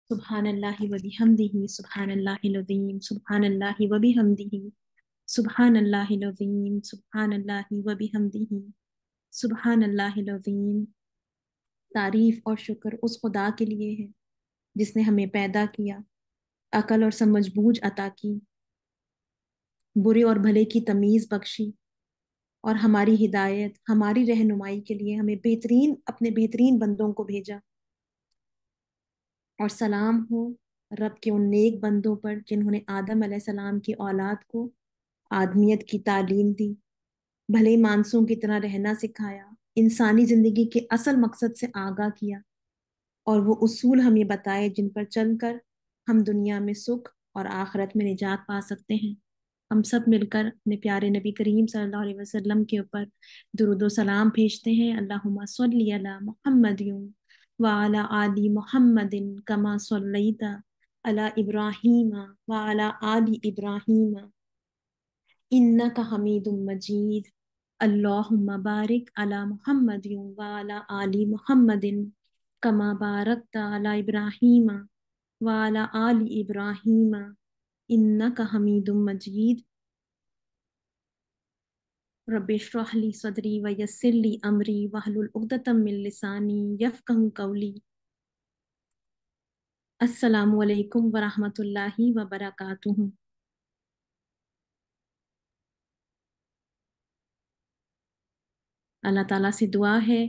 سبحان اللہ و بحمدہ سبحان اللہ العظیم سبحان اللہ و بحمدہ سبحان اللہ العظیم سبحان اللہ و بحمدہ سبحان اللہ العظیم۔ تعریف اور شکر اس خدا کے لیے ہے جس نے ہمیں پیدا کیا، عقل اور سمجھ بوجھ عطا کی، برے اور بھلے کی تمیز بخشی، اور ہماری ہدایت، ہماری رہنمائی کے لیے ہمیں اپنے بہترین بندوں کو بھیجا۔ اور سلام ہو رب کے ان نیک بندوں پر جنہوں نے آدم علیہ السلام کی اولاد کو آدمیت کی تعلیم دی، بھلے مانسوں کی طرح رہنا سکھایا، انسانی زندگی کے اصل مقصد سے آگاہ کیا، اور وہ اصول ہمیں بتائے جن پر چل کر ہم دنیا میں سکھ اور آخرت میں نجات پا سکتے ہیں۔ ہم سب مل کر اپنے پیارے نبی کریم صلی اللہ علیہ وسلم کے اوپر درود و سلام بھیجتے ہیں۔ اللہم صلی علی محمد وعلی آل محمد کما صلیت علی ابراہیم وعلی آل ابراہیم انک حمید مجید۔ اللہم بارک علی محمد وعلی آل محمد کما بارکت علی ابراہیم وعلی آل ابراہیم انک حمید مجید۔ رب اشرح لی صدری ویسر لی امری واحلل عقدۃ من لسانی یفقہوا قولی۔ السلام علیکم ورحمۃ اللہ وبرکاتہ۔ اللہ تعالیٰ سے دعا ہے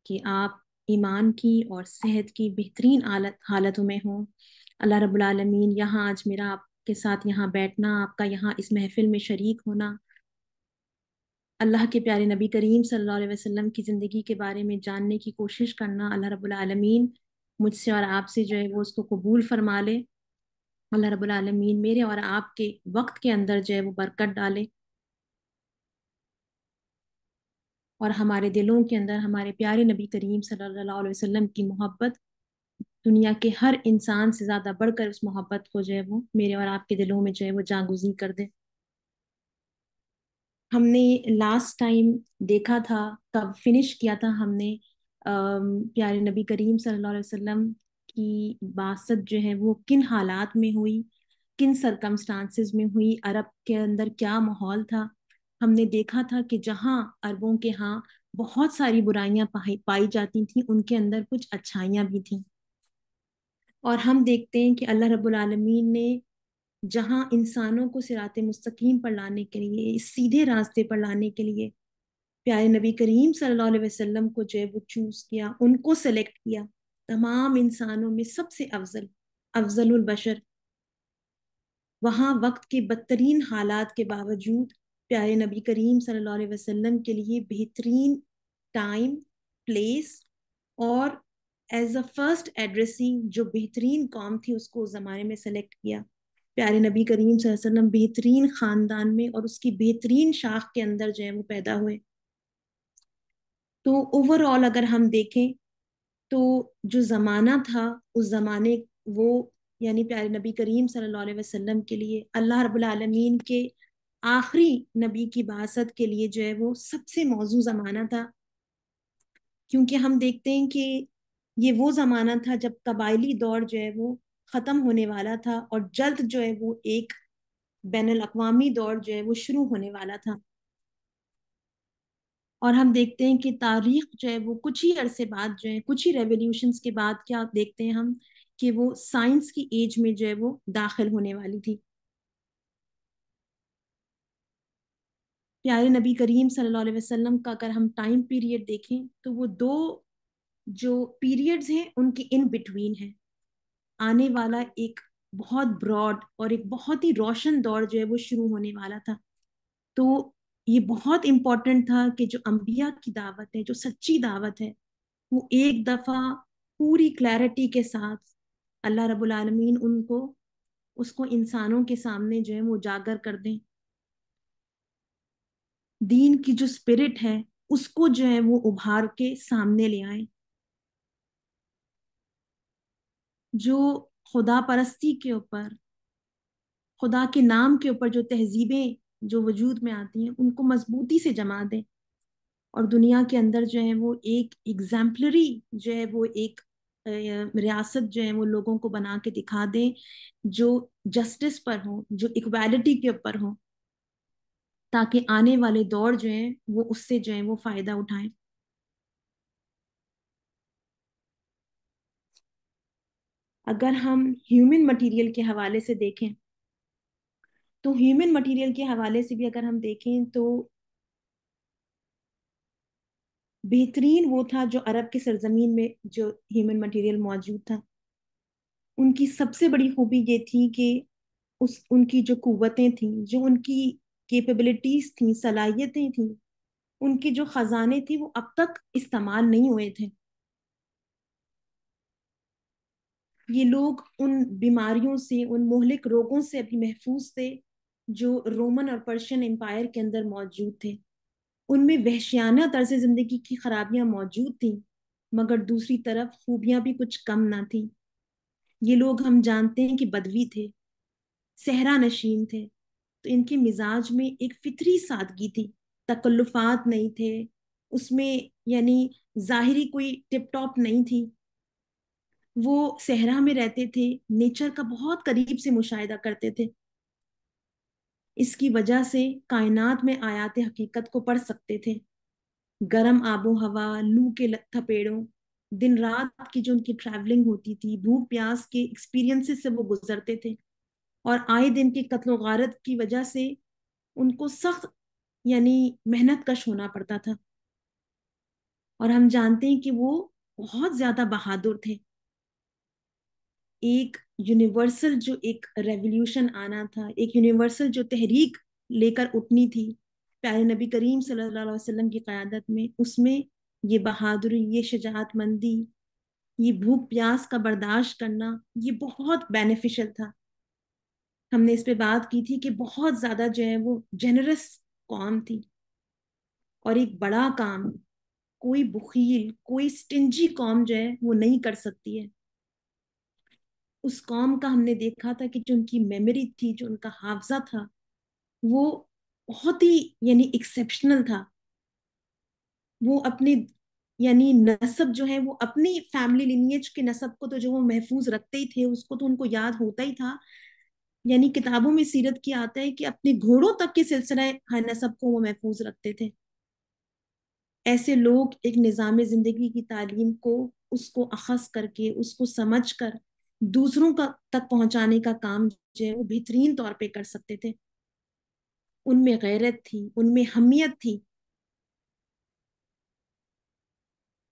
کہ آپ ایمان کی اور صحت کی بہترین حالتوں میں ہوں۔ اللہ رب العالمین، یہاں آج میرا آپ کے ساتھ یہاں بیٹھنا، آپ کا یہاں اس محفل میں شریک ہونا، اللہ کے پیارے نبی کریم صلی اللہ علیہ وسلم کی زندگی کے بارے میں جاننے کی کوشش کرنا، اللہ رب العالمین مجھ سے اور آپ سے جو ہے وہ اس کو قبول فرما لے۔ اللہ رب العالمین میرے اور آپ کے وقت کے اندر جو ہے وہ برکت ڈالے، اور ہمارے دلوں کے اندر ہمارے پیارے نبی کریم صلی اللہ علیہ وسلم کی محبت دنیا کے ہر انسان سے زیادہ بڑھ کر اس محبت کو جو ہے وہ میرے اور آپ کے دلوں میں جو ہے وہ جاگزی کر دے۔ ہم نے لاسٹ ٹائم دیکھا تھا، کب فنش کیا تھا ہم نے پیارے نبی کریم صلی اللہ علیہ وسلم کی بعثت جو ہے وہ کن حالات میں ہوئی، کن سرکمسٹانسز میں ہوئی، عرب کے اندر کیا ماحول تھا۔ ہم نے دیکھا تھا کہ جہاں عربوں کے ہاں بہت ساری برائیاں پائی جاتی تھیں، ان کے اندر کچھ اچھائیاں بھی تھیں۔ اور ہم دیکھتے ہیں کہ اللہ رب العالمین نے جہاں انسانوں کو صراط مستقیم پر لانے کے لیے، اس سیدھے راستے پر لانے کے لیے پیارے نبی کریم صلی اللہ علیہ وسلم کو جو ہے وہ چوز کیا، ان کو سلیکٹ کیا، تمام انسانوں میں سب سے افضل البشر، وہاں وقت کے بدترین حالات کے باوجود پیارے نبی کریم صلی اللہ علیہ وسلم کے لیے بہترین ٹائم، پلیس، اور ایز اے فرسٹ ایڈریسی جو بہترین قوم تھی اس کو اس زمانے میں سلیکٹ کیا۔ پیارے نبی کریم صلی اللہ علیہ وسلم بہترین خاندان میں اور اس کی بہترین شاخ کے اندر جو ہے وہ پیدا ہوئے۔ تو اوور آل اگر ہم دیکھیں تو جو زمانہ تھا اس زمانے، وہ یعنی پیارے نبی کریم صلی اللہ علیہ وسلم کے لیے، اللہ رب العالمین کے آخری نبی کی بعثت کے لیے جو ہے وہ سب سے موزوں زمانہ تھا، کیونکہ ہم دیکھتے ہیں کہ یہ وہ زمانہ تھا جب قبائلی دور جو ہے وہ ختم ہونے والا تھا، اور جلد جو ہے وہ ایک بین الاقوامی دور جو ہے وہ شروع ہونے والا تھا۔ اور ہم دیکھتے ہیں کہ تاریخ جو ہے وہ کچھ ہی عرصے بعد جو ہے، کچھ ہی ریولیوشنز کے بعد کیا دیکھتے ہیں ہم کہ وہ سائنس کی ایج میں جو ہے وہ داخل ہونے والی تھی۔ پیارے نبی کریم صلی اللہ علیہ وسلم کا اگر ہم ٹائم پیریڈ دیکھیں تو وہ دو جو پیریڈز ہیں ان کے ان بٹوین ہیں۔ آنے والا ایک بہت براڈ اور ایک بہت ہی روشن دور جو ہے وہ شروع ہونے والا تھا۔ تو یہ بہت امپورٹنٹ تھا کہ جو انبیاء کی دعوت ہے، جو سچی دعوت ہے، وہ ایک دفعہ پوری کلیرٹی کے ساتھ اللہ رب العالمین اس کو انسانوں کے سامنے جو ہے وہ اجاگر کر دیں۔ دین کی جو اسپرٹ ہے اس کو جو ہے وہ ابھار کے سامنے لے آئیں۔ جو خدا پرستی کے اوپر، خدا کے نام کے اوپر جو تہذیبیں جو وجود میں آتی ہیں ان کو مضبوطی سے جما دیں، اور دنیا کے اندر جو ہے وہ ایک ایگزامپلری جو ہے وہ ایک ریاست جو ہے وہ لوگوں کو بنا کے دکھا دیں، جو جسٹس پر ہو، جو اکوالٹی کے اوپر ہو، تاکہ آنے والے دور جو ہیں وہ اس سے جو ہے وہ فائدہ اٹھائیں۔ اگر ہم ہیومن مٹیریل کے حوالے سے دیکھیں تو ہیومن مٹیریل کے حوالے سے بھی اگر ہم دیکھیں تو بہترین وہ تھا جو عرب کی سرزمین میں جو ہیومن مٹیریل موجود تھا۔ ان کی سب سے بڑی خوبی یہ تھی کہ ان کی جو قوتیں تھیں، جو ان کی کیپیبلٹیز تھیں، صلاحیتیں تھیں، ان کے جو خزانے تھے وہ اب تک استعمال نہیں ہوئے تھے۔ یہ لوگ ان بیماریوں سے، ان مہلک روگوں سے ابھی محفوظ تھے جو رومن اور پرشین امپائر کے اندر موجود تھے۔ ان میں وحشیانہ طرز زندگی کی خرابیاں موجود تھیں، مگر دوسری طرف خوبیاں بھی کچھ کم نہ تھیں۔ یہ لوگ ہم جانتے ہیں کہ بدوی تھے، صحرا نشین تھے، تو ان کے مزاج میں ایک فطری سادگی تھی، تکلفات نہیں تھے اس میں، یعنی ظاہری کوئی ٹپ ٹاپ نہیں تھی۔ وہ صحرا میں رہتے تھے، نیچر کا بہت قریب سے مشاہدہ کرتے تھے، اس کی وجہ سے کائنات میں آیات حقیقت کو پڑھ سکتے تھے۔ گرم آب و ہوا، لو کے تھپیڑوں، دن رات کی جو ان کی ٹریولنگ ہوتی تھی، بھوک پیاس کے ایکسپیرینس سے وہ گزرتے تھے، اور آئے دن کی قتل و غارت کی وجہ سے ان کو سخت یعنی محنت کش ہونا پڑتا تھا۔ اور ہم جانتے ہیں کہ وہ بہت زیادہ بہادر تھے۔ ایک یونیورسل جو ایک ریولیوشن آنا تھا، ایک یونیورسل جو تحریک لے کر اٹھنی تھی پیارے نبی کریم صلی اللہ علیہ وسلم کی قیادت میں، اس میں یہ بہادری، یہ شجاعت مندی، یہ بھوک پیاس کا برداشت کرنا، یہ بہت بینیفیشل تھا۔ ہم نے اس پہ بات کی تھی کہ بہت زیادہ جو ہے وہ جنرس قوم تھی، اور ایک بڑا کام کوئی بخیل، کوئی سٹنجی قوم جو ہے وہ نہیں کر سکتی ہے۔ اس قوم کا ہم نے دیکھا تھا کہ جو ان کی میموری تھی، جو ان کا حافظہ تھا، وہ بہت ہی یعنی ایکسیپشنل تھا۔ وہ اپنے یعنی نسب جو ہے وہ اپنی فیملی لینیج کے نسب کو تو جو وہ محفوظ رکھتے ہی تھے، اس کو تو ان کو یاد ہوتا ہی تھا، یعنی کتابوں میں سیرت کی آتا ہے کہ اپنے گھوڑوں تک کے سلسلہ نسب کو وہ محفوظ رکھتے تھے۔ ایسے لوگ ایک نظام زندگی کی تعلیم کو، اس کو اخذ کر کے، اس کو سمجھ کر دوسروں کا تک پہنچانے کا کام جو ہے وہ بہترین طور پہ کر سکتے تھے۔ ان میں غیرت تھی، ان میں حمیت تھی،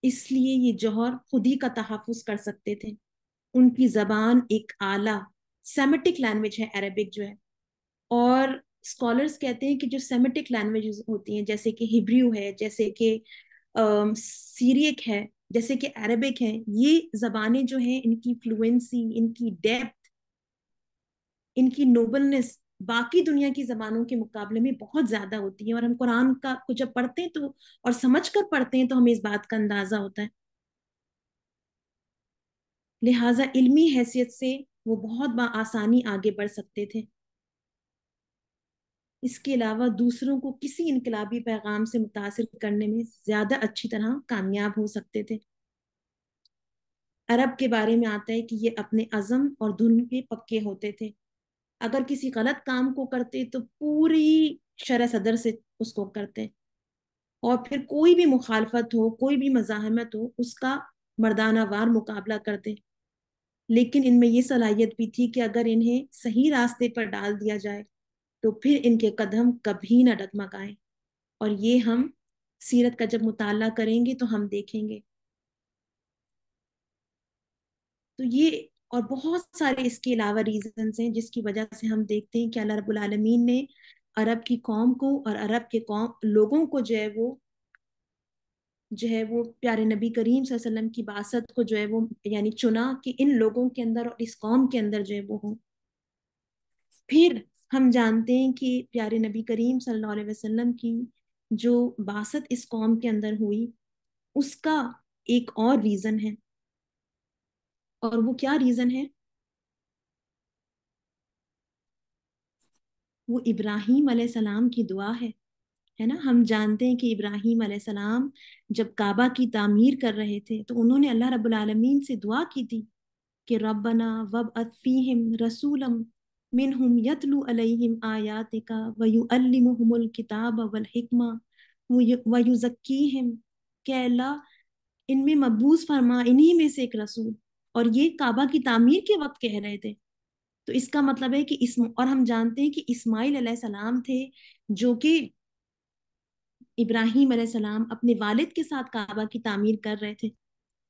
اس لیے یہ جوہر خود ہی کا تحفظ کر سکتے تھے۔ ان کی زبان ایک اعلیٰ سیمیٹک لینگویج ہے عربک جو ہے، اور اسکالرس کہتے ہیں کہ جو سیمیٹک لینگویجز ہوتی ہیں، جیسے کہ ہبریو ہے، جیسے کہ سیریک ہے، جیسے کہ عربک ہے، یہ زبانیں جو ہیں ان کی فلوئنسی، ان کی ڈیپتھ، ان کی نوبلنس باقی دنیا کی زبانوں کے مقابلے میں بہت زیادہ ہوتی ہے۔ اور ہم قرآن کا کو جب پڑھتے ہیں تو اور سمجھ کر پڑھتے ہیں تو ہمیں اس بات کا اندازہ ہوتا ہے۔ لہٰذا علمی حیثیت سے وہ بہت بآسانی آگے بڑھ سکتے تھے۔ اس کے علاوہ دوسروں کو کسی انقلابی پیغام سے متاثر کرنے میں زیادہ اچھی طرح کامیاب ہو سکتے تھے۔ عرب کے بارے میں آتا ہے کہ یہ اپنے عزم اور دھن کے پکے ہوتے تھے۔ اگر کسی غلط کام کو کرتے تو پوری شرح صدر سے اس کو کرتے، اور پھر کوئی بھی مخالفت ہو، کوئی بھی مزاحمت ہو، اس کا مردانہ وار مقابلہ کرتے۔ لیکن ان میں یہ صلاحیت بھی تھی کہ اگر انہیں صحیح راستے پر ڈال دیا جائے تو پھر ان کے قدم کبھی نہ ڈگمگائیں، اور یہ ہم سیرت کا جب مطالعہ کریں گے تو ہم دیکھیں گے۔ تو یہ اور بہت سارے اس کے علاوہ ریزنز ہیں جس کی وجہ سے ہم دیکھتے ہیں کہ اللہ رب العالمین نے عرب کی قوم کو اور عرب کے قوم لوگوں کو جو ہے وہ پیارے نبی کریم صلی اللہ علیہ وسلم کی بعثت کو جو ہے وہ یعنی چنا کہ ان لوگوں کے اندر اور اس قوم کے اندر جو ہے وہ ہوں۔ پھر ہم جانتے ہیں کہ پیارے نبی کریم صلی اللہ علیہ وسلم کی جو بعثت اس قوم کے اندر ہوئی، اس کا ایک اور ریزن ہے، اور وہ کیا ریزن ہے؟ وہ ابراہیم علیہ السلام کی دعا ہے۔ ہے نا. ہم جانتے ہیں کہ ابراہیم علیہ السلام جب کعبہ کی تعمیر کر رہے تھے تو انہوں نے اللہ رب العالمین سے دعا کی تھی کہ ربنا وابعث فیہم رسولا منہم یتلو علیہم آیاتک ویعلمہم الکتاب والحکمہ ویزکیہم، کہ اللہ ان میں مبعوث فرما انہی میں سے ایک رسول. اور یہ کعبہ کی تعمیر کے وقت کہہ رہے تھے. تو اس کا مطلب ہے کہ اور ہم جانتے ہیں کہ اسماعیل علیہ السلام تھے جو کہ ابراہیم علیہ السلام اپنے والد کے ساتھ کعبہ کی تعمیر کر رہے تھے،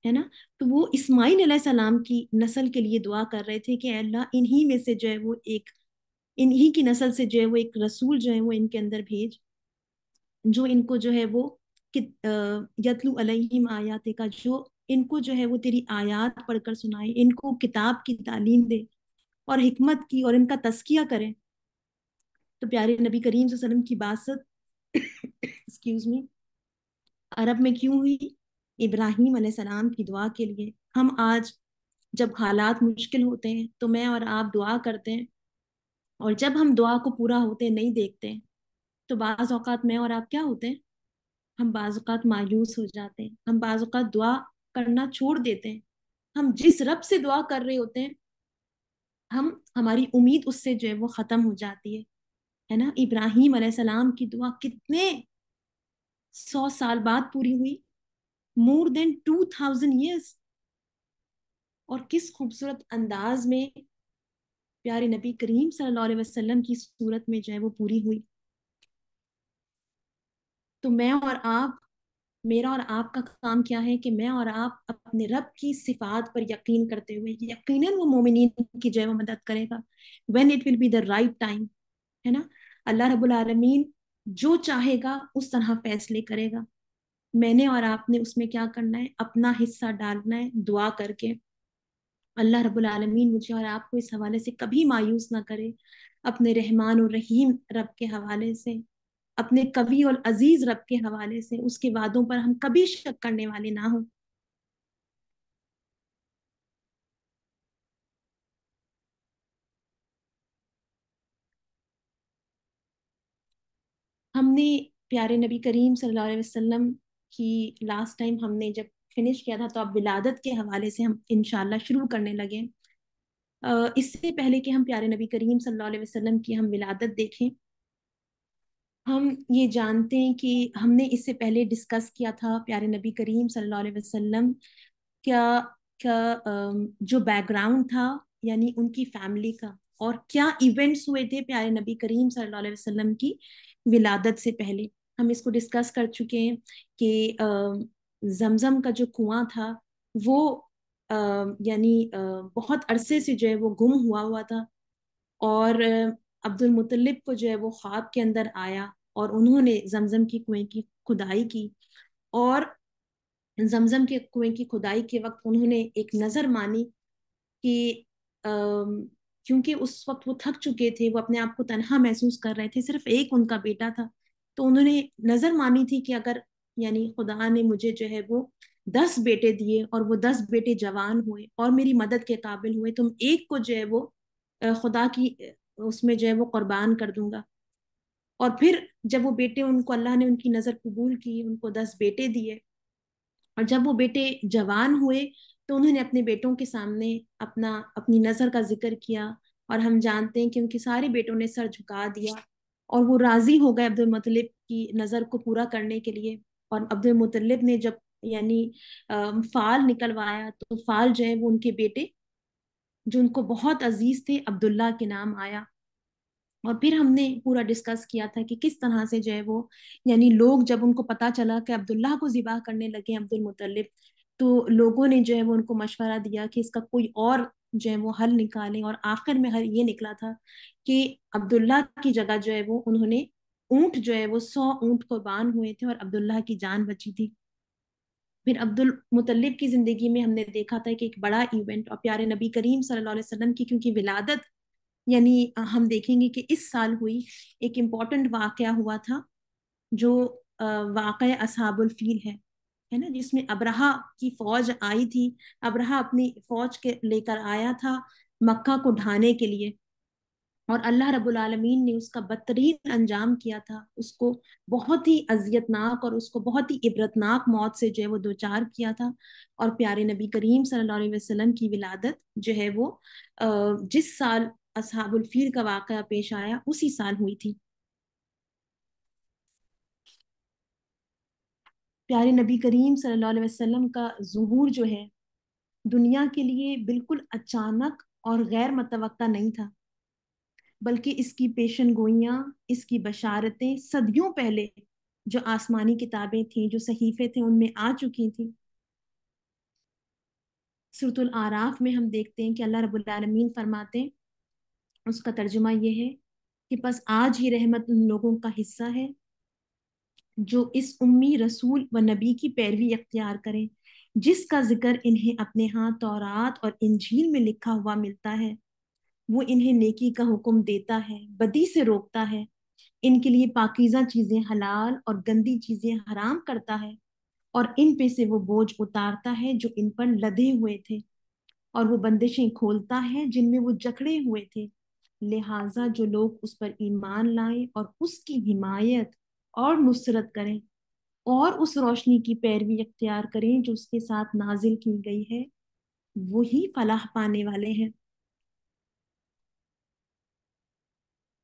ہے نا. تو وہ اسماعیل علیہ السلام کی نسل کے لیے دعا کر رہے تھے کہ اے اللہ انہی میں سے جو ہے وہ ایک، انہی کی نسل سے جو ہے وہ ایک رسول جو ہے وہ ان کے اندر بھیج، جو ان کو جو ہے وہ یتلو علیہم آیات کا، جو ان کو جو ہے وہ تیری آیات پڑھ کر سنائے، ان کو کتاب کی تعلیم دے اور حکمت کی، اور ان کا تزکیہ کرے. تو پیارے نبی کریم صلی اللہ علیہ وسلم کی باسط ایکسکیوز می عرب میں کیوں ہوئی؟ ابراہیم علیہ السلام کی دعا کے لیے. ہم آج جب حالات مشکل ہوتے ہیں تو میں اور آپ دعا کرتے ہیں، اور جب ہم دعا کو پورا ہوتے نہیں دیکھتے تو بعض اوقات میں اور آپ کیا ہوتے ہیں، ہم بعض اوقات مایوس ہو جاتے ہیں، ہم بعض اوقات دعا کرنا چھوڑ دیتے ہیں. ہم جس رب سے دعا کر رہے ہوتے ہیں ہماری امید اس سے جو ہے وہ ختم ہو جاتی ہے نا. ابراہیم علیہ السلام کی دعا کتنے 100 سال بعد پوری ہوئی، more than 2000 years. اور کس خوبصورت انداز میں پیارے نبی کریم صلی اللہ علیہ وسلم کی صورت میں جو ہے وہ پوری ہوئی. تو میں اور آپ، میرا اور آپ کا کام کیا ہے کہ میں اور آپ اپنے رب کی صفات پر یقین کرتے ہوئے، یقیناً وہ مومنین کی جو ہے وہ مدد کرے گا when it will be the right time، ہے نا. اللہ رب العالمین جو چاہے گا اس طرح فیصلے کرے گا. میں نے اور آپ نے اس میں کیا کرنا ہے، اپنا حصہ ڈالنا ہے دعا کر کے. اللہ رب العالمین مجھے اور آپ کو اس حوالے سے کبھی مایوس نہ کرے، اپنے رحمان اور رحیم رب کے حوالے سے، اپنے قوی اور عزیز رب کے حوالے سے، اس کے وعدوں پر ہم کبھی شک کرنے والے نہ ہوں. ہم نے پیارے نبی کریم صلی اللہ علیہ وسلم کی لاسٹ ٹائم ہم نے جب فنش کیا تھا تو اب ولادت کے حوالے سے ہم انشاءاللہ شروع کرنے لگے. اس سے پہلے کہ ہم پیارے نبی کریم صلی اللہ علیہ وسلم کی ہم ولادت دیکھیں، ہم یہ جانتے ہیں کہ ہم نے اس سے پہلے ڈسکس کیا تھا پیارے نبی کریم صلی اللہ علیہ وسلم کیا جو بیک گراؤنڈ تھا، یعنی ان کی فیملی کا، اور کیا ایونٹس ہوئے تھے پیارے نبی کریم صلی اللہ علیہ وسلم کی ولادت سے پہلے. ہم اس کو ڈسکس کر چکے ہیں کہ زمزم کا جو کنواں تھا وہ یعنی بہت عرصے سے جو ہے وہ گم ہوا تھا، اور عبد المطلب کو جو ہے وہ خواب کے اندر آیا اور انہوں نے زمزم کی کنویں کی کھدائی کی، اور زمزم کے کنویں کی کھدائی کے وقت انہوں نے ایک نظر مانی کہ کیونکہ اس وقت وہ تھک چکے تھے، وہ اپنے آپ کو تنہا محسوس کر رہے تھے، صرف ایک ان کا بیٹا تھا. تو انہوں نے نظر مانی تھی کہ اگر یعنی خدا نے مجھے جو ہے وہ 10 بیٹے دیے اور وہ 10 بیٹے جوان ہوئے اور میری مدد کے قابل ہوئے، تم ایک کو جو ہے وہ خدا کی اس میں جو ہے وہ قربان کر دوں گا. اور پھر جب وہ بیٹے، ان کو اللہ نے ان کی نظر قبول کی، ان کو 10 بیٹے دیے، اور جب وہ بیٹے جوان ہوئے تو انہوں نے اپنے بیٹوں کے سامنے اپنی نظر کا ذکر کیا، اور ہم جانتے ہیں کہ ان کے سارے بیٹوں نے سر جھکا دیا اور وہ راضی ہو گئے عبد المطلب کی نظر کو پورا کرنے کے لیے. اور عبد المطلب نے جب یعنی فال نکلوایا تو فال جو ہے وہ ان کے بیٹے جو ان کو بہت عزیز تھے عبداللہ کے نام آیا. اور پھر ہم نے پورا ڈسکس کیا تھا کہ کس طرح سے جو ہے وہ یعنی لوگ جب ان کو پتا چلا کہ عبداللہ کو ذبح کرنے لگے عبد المطلب، تو لوگوں نے جو ہے وہ ان کو مشورہ دیا کہ اس کا کوئی اور جو ہے وہ حل نکالیں، اور آخر میں حل یہ نکلا تھا کہ عبداللہ کی جگہ جو ہے وہ انہوں نے اونٹ جو ہے وہ 100 اونٹ قربان ہوئے تھے اور عبداللہ کی جان بچی تھی. پھر عبد المطلب کی زندگی میں ہم نے دیکھا تھا کہ ایک بڑا ایونٹ، اور پیارے نبی کریم صلی اللہ علیہ وسلم کی کیونکہ ولادت یعنی ہم دیکھیں گے کہ اس سال ہوئی، ایک امپورٹنٹ واقعہ ہوا تھا جو واقعہ اصحاب الفیل ہے نا، جس میں ابرہہ کی فوج آئی تھی. ابرہہ اپنی فوج کے لے کر آیا تھا مکہ کو ڈھانے کے لیے، اور اللہ رب العالمین نے اس کا بدترین انجام کیا تھا، اس کو بہت ہی اذیتناک اور اس کو بہت ہی عبرتناک موت سے جو ہے وہ دوچار کیا تھا۔ اور پیارے نبی کریم صلی اللہ علیہ وسلم کی ولادت جو ہے وہ جس سال اصحاب الفیل کا واقعہ پیش آیا اسی سال ہوئی تھی۔ پیارے نبی کریم صلی اللہ علیہ وسلم کا ظہور جو ہے دنیا کے لیے بالکل اچانک اور غیر متوقع نہیں تھا، بلکہ اس کی پیشن گوئیاں، اس کی بشارتیں صدیوں پہلے جو آسمانی کتابیں تھیں، جو صحیفے تھے، ان میں آ چکی تھیں۔ سورۃ الاعراف میں ہم دیکھتے ہیں کہ اللہ رب العالمین فرماتے ہیں، اس کا ترجمہ یہ ہے کہ پس آج ہی رحمت ان لوگوں کا حصہ ہے جو اس امی رسول و نبی کی پیروی اختیار کریں جس کا ذکر انہیں اپنے ہاں تورات اور انجیل میں لکھا ہوا ملتا ہے۔ وہ انہیں نیکی کا حکم دیتا ہے، بدی سے روکتا ہے، ان کے لیے پاکیزہ چیزیں حلال اور گندی چیزیں حرام کرتا ہے، اور ان پہ سے وہ بوجھ اتارتا ہے جو ان پر لدے ہوئے تھے، اور وہ بندشیں کھولتا ہے جن میں وہ جکڑے ہوئے تھے۔ لہٰذا جو لوگ اس پر ایمان لائیں اور اس کی حمایت اور نصرت کریں اور اس روشنی کی پیروی اختیار کریں جو اس کے ساتھ نازل کی گئی ہے، وہی فلاح پانے والے ہیں۔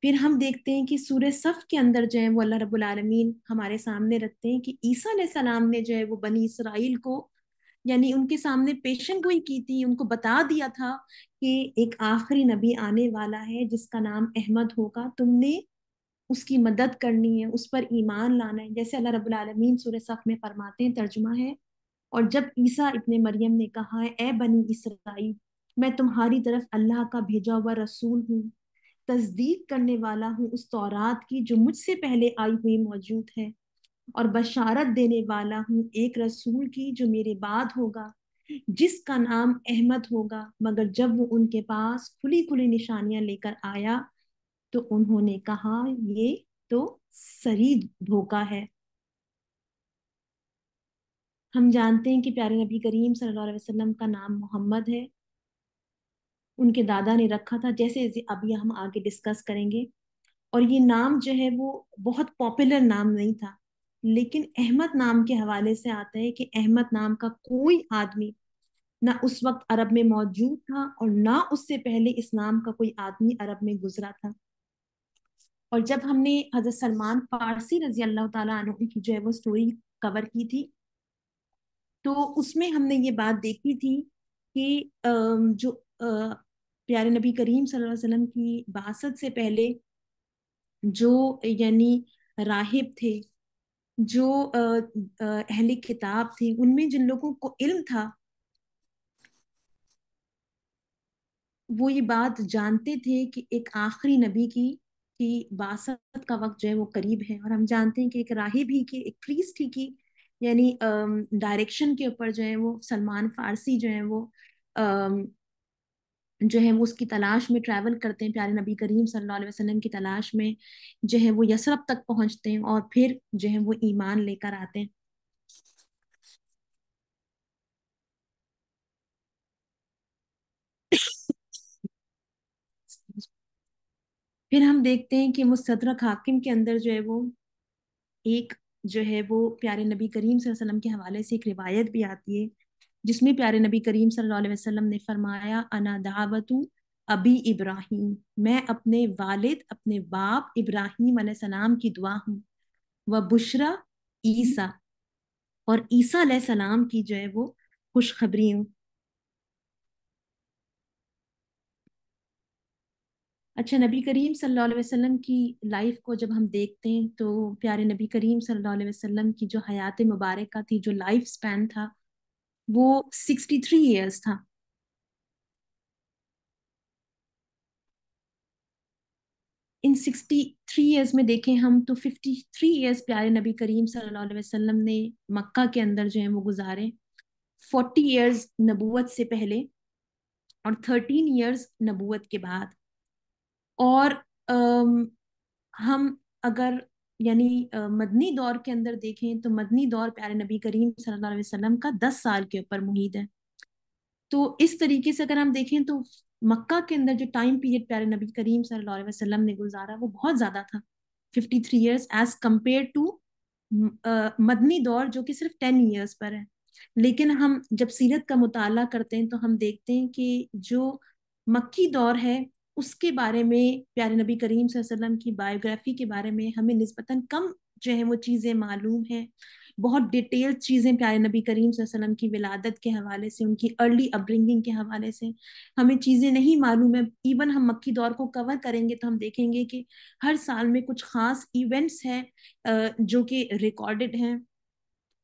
پھر ہم دیکھتے ہیں کہ سورہ صف کے اندر جو ہے وہ اللہ رب العالمین ہمارے سامنے رکھتے ہیں کہ عیسیٰ علیہ السلام نے جو ہے وہ بنی اسرائیل کو، یعنی ان کے سامنے پیشن گوئی کی تھی، ان کو بتا دیا تھا کہ ایک آخری نبی آنے والا ہے جس کا نام احمد ہوگا، تم نے اس کی مدد کرنی ہے، اس پر ایمان لانا ہے۔ جیسے اللہ رب العالمین سورہ صف میں فرماتے ہیں، ترجمہ ہے، اور جب عیسیٰ ابن مریم نے کہا ہے اے بنی اسرائیل، میں تمہاری طرف اللہ کا بھیجا ہوا رسول ہوں، تصدیق کرنے والا ہوں اس تورات کی جو مجھ سے پہلے آئی ہوئی موجود ہے، اور بشارت دینے والا ہوں ایک رسول کی جو میرے بعد ہوگا جس کا نام احمد ہوگا، مگر جب وہ ان کے پاس کھلی کھلی نشانیاں لے کر آیا تو انہوں نے کہا یہ تو سری دھوکا ہے۔ ہم جانتے ہیں کہ پیارے نبی کریم صلی اللہ علیہ وسلم کا نام محمد ہے، ان کے دادا نے رکھا تھا، جیسے ابھی ہم آگے ڈسکس کریں گے۔ اور یہ نام جو ہے وہ بہت پاپولر نام نہیں تھا، لیکن احمد نام کے حوالے سے آتا ہے کہ احمد نام کا کوئی آدمی نہ اس وقت عرب میں موجود تھا اور نہ اس سے پہلے اس نام کا کوئی آدمی عرب میں گزرا تھا۔ اور جب ہم نے حضرت سلمان فارسی رضی اللہ تعالیٰ عنہ کی جو ہے وہ سٹوری کور کی تھی تو اس میں ہم نے یہ بات دیکھی تھی کہ جو پیارے نبی کریم صلی اللہ علیہ وسلم کی بعثت سے پہلے جو یعنی راہب تھے، جو اہل کتاب تھے، ان میں جن لوگوں کو علم تھا وہ یہ بات جانتے تھے کہ ایک آخری نبی کی بعثت کا وقت جو ہے وہ قریب ہے۔ اور ہم جانتے ہیں کہ ایک راہب ہی کی، ایک پریسٹ ہی کی یعنی ڈائریکشن کے اوپر جو ہے وہ سلمان فارسی جو ہے وہ جو ہے وہ اس کی تلاش میں ٹریول کرتے ہیں، پیارے نبی کریم صلی اللہ علیہ وسلم کی تلاش میں جو ہے وہ یثرب تک پہنچتے ہیں اور پھر جو ہے وہ ایمان لے کر آتے ہیں۔ پھر ہم دیکھتے ہیں کہ مستدرک حاکم کے اندر جو ہے وہ ایک جو ہے وہ پیارے نبی کریم صلی اللہ علیہ وسلم کے حوالے سے ایک روایت بھی آتی ہے جس میں پیارے نبی کریم صلی اللہ علیہ وسلم نے فرمایا انا دعوت ابی ابراہیم، میں اپنے والد اپنے باپ ابراہیم علیہ السلام کی دعا ہوں، و بشرا عیسیٰ، اور عیسیٰ علیہ السلام کی جو ہے وہ خوشخبری ہوں۔ اچھا، نبی کریم صلی اللہ علیہ وسلم کی لائف کو جب ہم دیکھتے ہیں تو پیارے نبی کریم صلی اللہ علیہ وسلم کی جو حیات مبارکہ تھی، جو لائف سپین تھا، وہ 63 ایئرس تھا۔ ان 63 ایئرس میں دیکھیں ہم تو 53 ایئرس پیارے نبی کریم صلی اللہ علیہ وسلم نے مکہ کے اندر جو ہے وہ گزارے، 40 ایئرس نبوت سے پہلے اور 13 ایئرس نبوت کے بعد۔ اور ہم اگر یعنی مدنی دور کے اندر دیکھیں تو مدنی دور پیارے نبی کریم صلی اللہ علیہ وسلم کا 10 سال کے اوپر محیط ہے۔ تو اس طریقے سے اگر ہم دیکھیں تو مکہ کے اندر جو ٹائم پیریڈ پیارے نبی کریم صلی اللہ علیہ وسلم نے گزارا وہ بہت زیادہ تھا، 53 ایئرس ایز کمپیئر ٹو مدنی دور جو کہ صرف 10 ایئرس پر ہے. لیکن ہم جب سیرت کا مطالعہ کرتے ہیں تو ہم دیکھتے ہیں کہ جو مکی دور ہے اس کے بارے میں پیارے نبی کریم صلی اللہ علیہ وسلم کی بایوگرافی کے بارے میں ہمیں نسبتاً کم جو ہے وہ چیزیں معلوم ہیں. بہت ڈیٹیل چیزیں پیارے نبی کریم صلی اللہ علیہ وسلم کی ولادت کے حوالے سے، ان کی ارلی اپبرنگنگ کے حوالے سے ہمیں چیزیں نہیں معلوم ہے. ایون ہم مکی دور کو کور کریں گے تو ہم دیکھیں گے کہ ہر سال میں کچھ خاص ایونٹس ہیں جو کہ ریکارڈڈ ہیں.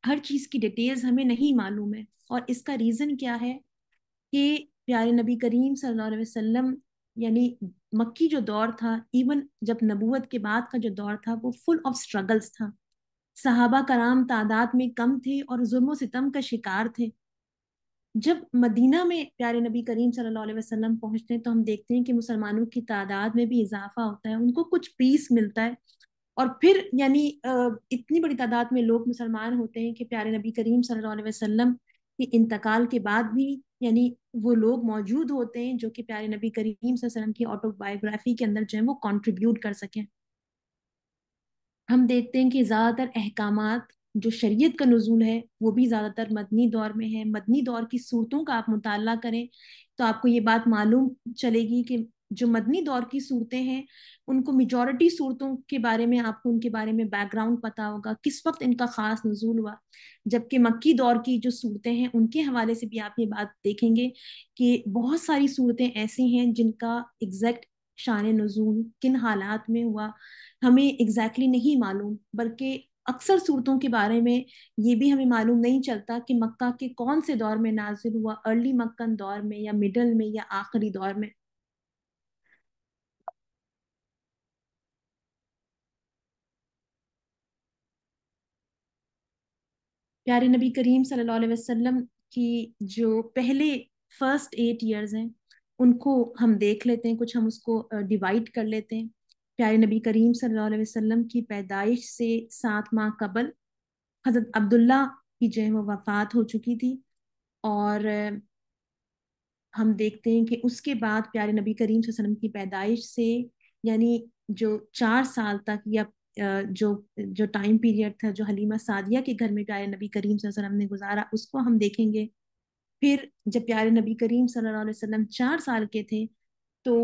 ہر چیز کی ڈیٹیلز ہمیں نہیں معلوم ہے، اور اس کا ریزن کیا ہے کہ پیارے نبی کریم صلی اللہ علیہ وسلم یعنی مکی جو دور تھا، ایون جب نبوت کے بعد کا جو دور تھا وہ فل آف اسٹرگلس تھا. صحابہ کرام تعداد میں کم تھے اور ظلم و ستم کا شکار تھے. جب مدینہ میں پیارے نبی کریم صلی اللہ علیہ وسلم پہنچتے ہیں تو ہم دیکھتے ہیں کہ مسلمانوں کی تعداد میں بھی اضافہ ہوتا ہے، ان کو کچھ پیس ملتا ہے. اور پھر یعنی اتنی بڑی تعداد میں لوگ مسلمان ہوتے ہیں کہ پیارے نبی کریم صلی اللہ علیہ وسلم کے انتقال کے بعد بھی یعنی وہ لوگ موجود ہوتے ہیں جو کہ پیارے نبی کریم صلی اللہ علیہ وسلم کی آٹو بایوگرافی کے اندر جو ہے وہ کنٹریبیوٹ کر سکیں. ہم دیکھتے ہیں کہ زیادہ تر احکامات جو شریعت کا نزول ہے وہ بھی زیادہ تر مدنی دور میں ہے. مدنی دور کی صورتوں کا آپ مطالعہ کریں تو آپ کو یہ بات معلوم چلے گی کہ جو مدنی دور کی صورتیں ہیں ان کو میجورٹی صورتوں کے بارے میں آپ کو ان کے بارے میں بیک گراؤنڈ پتا ہوگا، کس وقت ان کا خاص نزول ہوا. جبکہ مکی دور کی جو صورتیں ہیں ان کے حوالے سے بھی آپ یہ بات دیکھیں گے کہ بہت ساری صورتیں ایسی ہیں جن کا ایگزیکٹ شان نزول کن حالات میں ہوا ہمیں ایگزیکٹلی نہیں معلوم، بلکہ اکثر صورتوں کے بارے میں یہ بھی ہمیں معلوم نہیں چلتا کہ مکہ کے کون سے دور میں نازل ہوا، ارلی مکن دور میں یا مڈل میں یا آخری دور میں. پیارے نبی کریم صلی اللہ علیہ وسلم کی جو پہلے فرسٹ 8 ایئرز ہیں ان کو ہم دیکھ لیتے ہیں، کچھ ہم اس کو ڈیوائڈ کر لیتے ہیں. پیارے نبی کریم صلی اللہ علیہ وسلم کی پیدائش سے 7 ماہ قبل حضرت عبداللہ کی جو ہے وہ وفات ہو چکی تھی. اور ہم دیکھتے ہیں کہ اس کے بعد پیارے نبی کریم صلی اللہ علیہ وسلم کی پیدائش سے یعنی جو 4 سال تک یا جو جو ٹائم پیریڈ تھا جو حلیمہ سعدیہ کے گھر میں پیارے نبی کریم صلی اللہ علیہ وسلم نے گزارا اس کو ہم دیکھیں گے. پھر جب پیارے نبی کریم صلی اللہ علیہ وسلم 4 سال کے تھے تو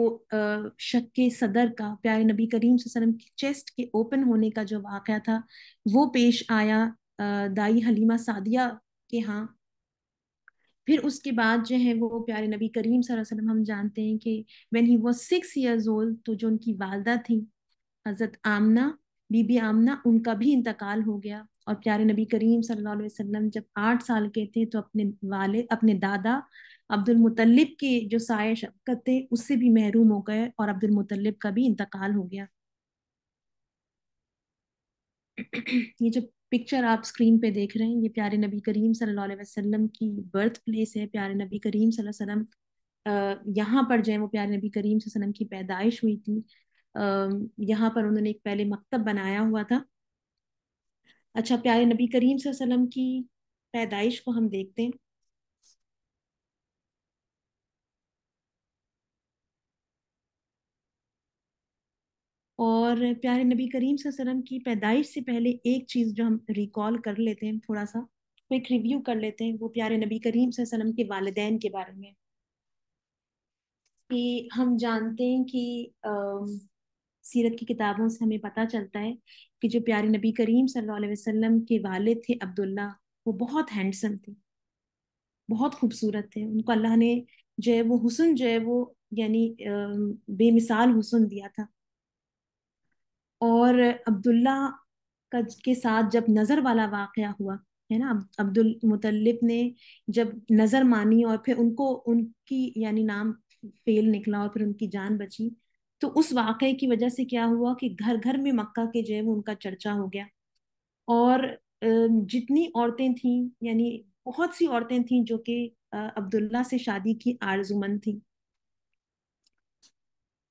شک صدر کا پیارے نبی کریم صلی اللہ علیہ وسلم کی چیسٹ کے اوپن ہونے کا جو واقعہ تھا وہ پیش آیا دائی حلیمہ سعدیہ کے ہاں. پھر اس کے بعد جو ہے وہ پیارے نبی کریم صلی اللہ علیہ وسلم ہم جانتے ہیں کہ when he was 6 years old تو جو ان کی والدہ تھیں حضرت آمنہ بی بی آمنہ ان کا بھی انتقال ہو گیا. اور پیارے نبی کریم صلی اللہ علیہ وسلم جب 8 سال کے تھے تو اپنے والد اپنے دادا عبد المطلب کے جو سائے شفقت تھے اس سے بھی محروم ہو گئے اور عبد المطلب کا بھی انتقال ہو گیا. یہ جو پکچر آپ اسکرین پہ دیکھ رہے ہیں یہ پیارے نبی کریم صلی اللہ علیہ وسلم کی برتھ پلیس ہے. پیارے نبی کریم صلی اللہ علیہ وسلم یہاں پر جو ہے وہ پیارے نبی کریم صلی اللہ علیہ وسلم کی پیدائش ہوئی تھی. یہاں پر انہوں نے ایک پہلے مکتب بنایا ہوا تھا. اچھا، پیارے نبی کریم صلی اللہ علیہ وسلم کی پیدائش کو ہم دیکھتے ہیں. اور پیارے نبی کریم صلی اللہ علیہ وسلم کی پیدائش سے پہلے ایک چیز جو ہم ریکال کر لیتے ہیں، تھوڑا سا کوئک ریویو کر لیتے ہیں، وہ پیارے نبی کریم صلی اللہ علیہ وسلم کے والدین کے بارے میں. کہ ہم جانتے ہیں کہ سیرت کی کتابوں سے ہمیں پتہ چلتا ہے کہ جو پیارے نبی کریم صلی اللہ علیہ وسلم کے والد تھے عبداللہ وہ بہت ہینڈسم تھے، بہت خوبصورت تھے. ان کو اللہ نے جو ہے وہ حسن جو ہے وہ یعنی بے مثال حسن دیا تھا. اور عبداللہ کے ساتھ جب نظر والا واقعہ ہوا ہے نا، عبد المطلب نے جب نظر مانی اور پھر ان کو ان کی یعنی نام فیل نکلا اور پھر ان کی جان بچی، تو اس واقعے کی وجہ سے کیا ہوا کہ گھر گھر میں مکہ کے جو ہے وہ ان کا چرچا ہو گیا. اور جتنی عورتیں تھیں یعنی بہت سی عورتیں تھیں جو کہ عبداللہ سے شادی کی آرزومند تھیں،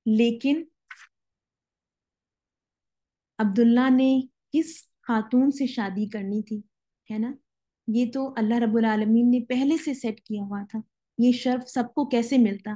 لیکن عبداللہ نے کس خاتون سے شادی کرنی تھی ہے نا، یہ تو اللہ رب العالمین نے پہلے سے سیٹ کیا ہوا تھا. یہ شرف سب کو کیسے ملتا؟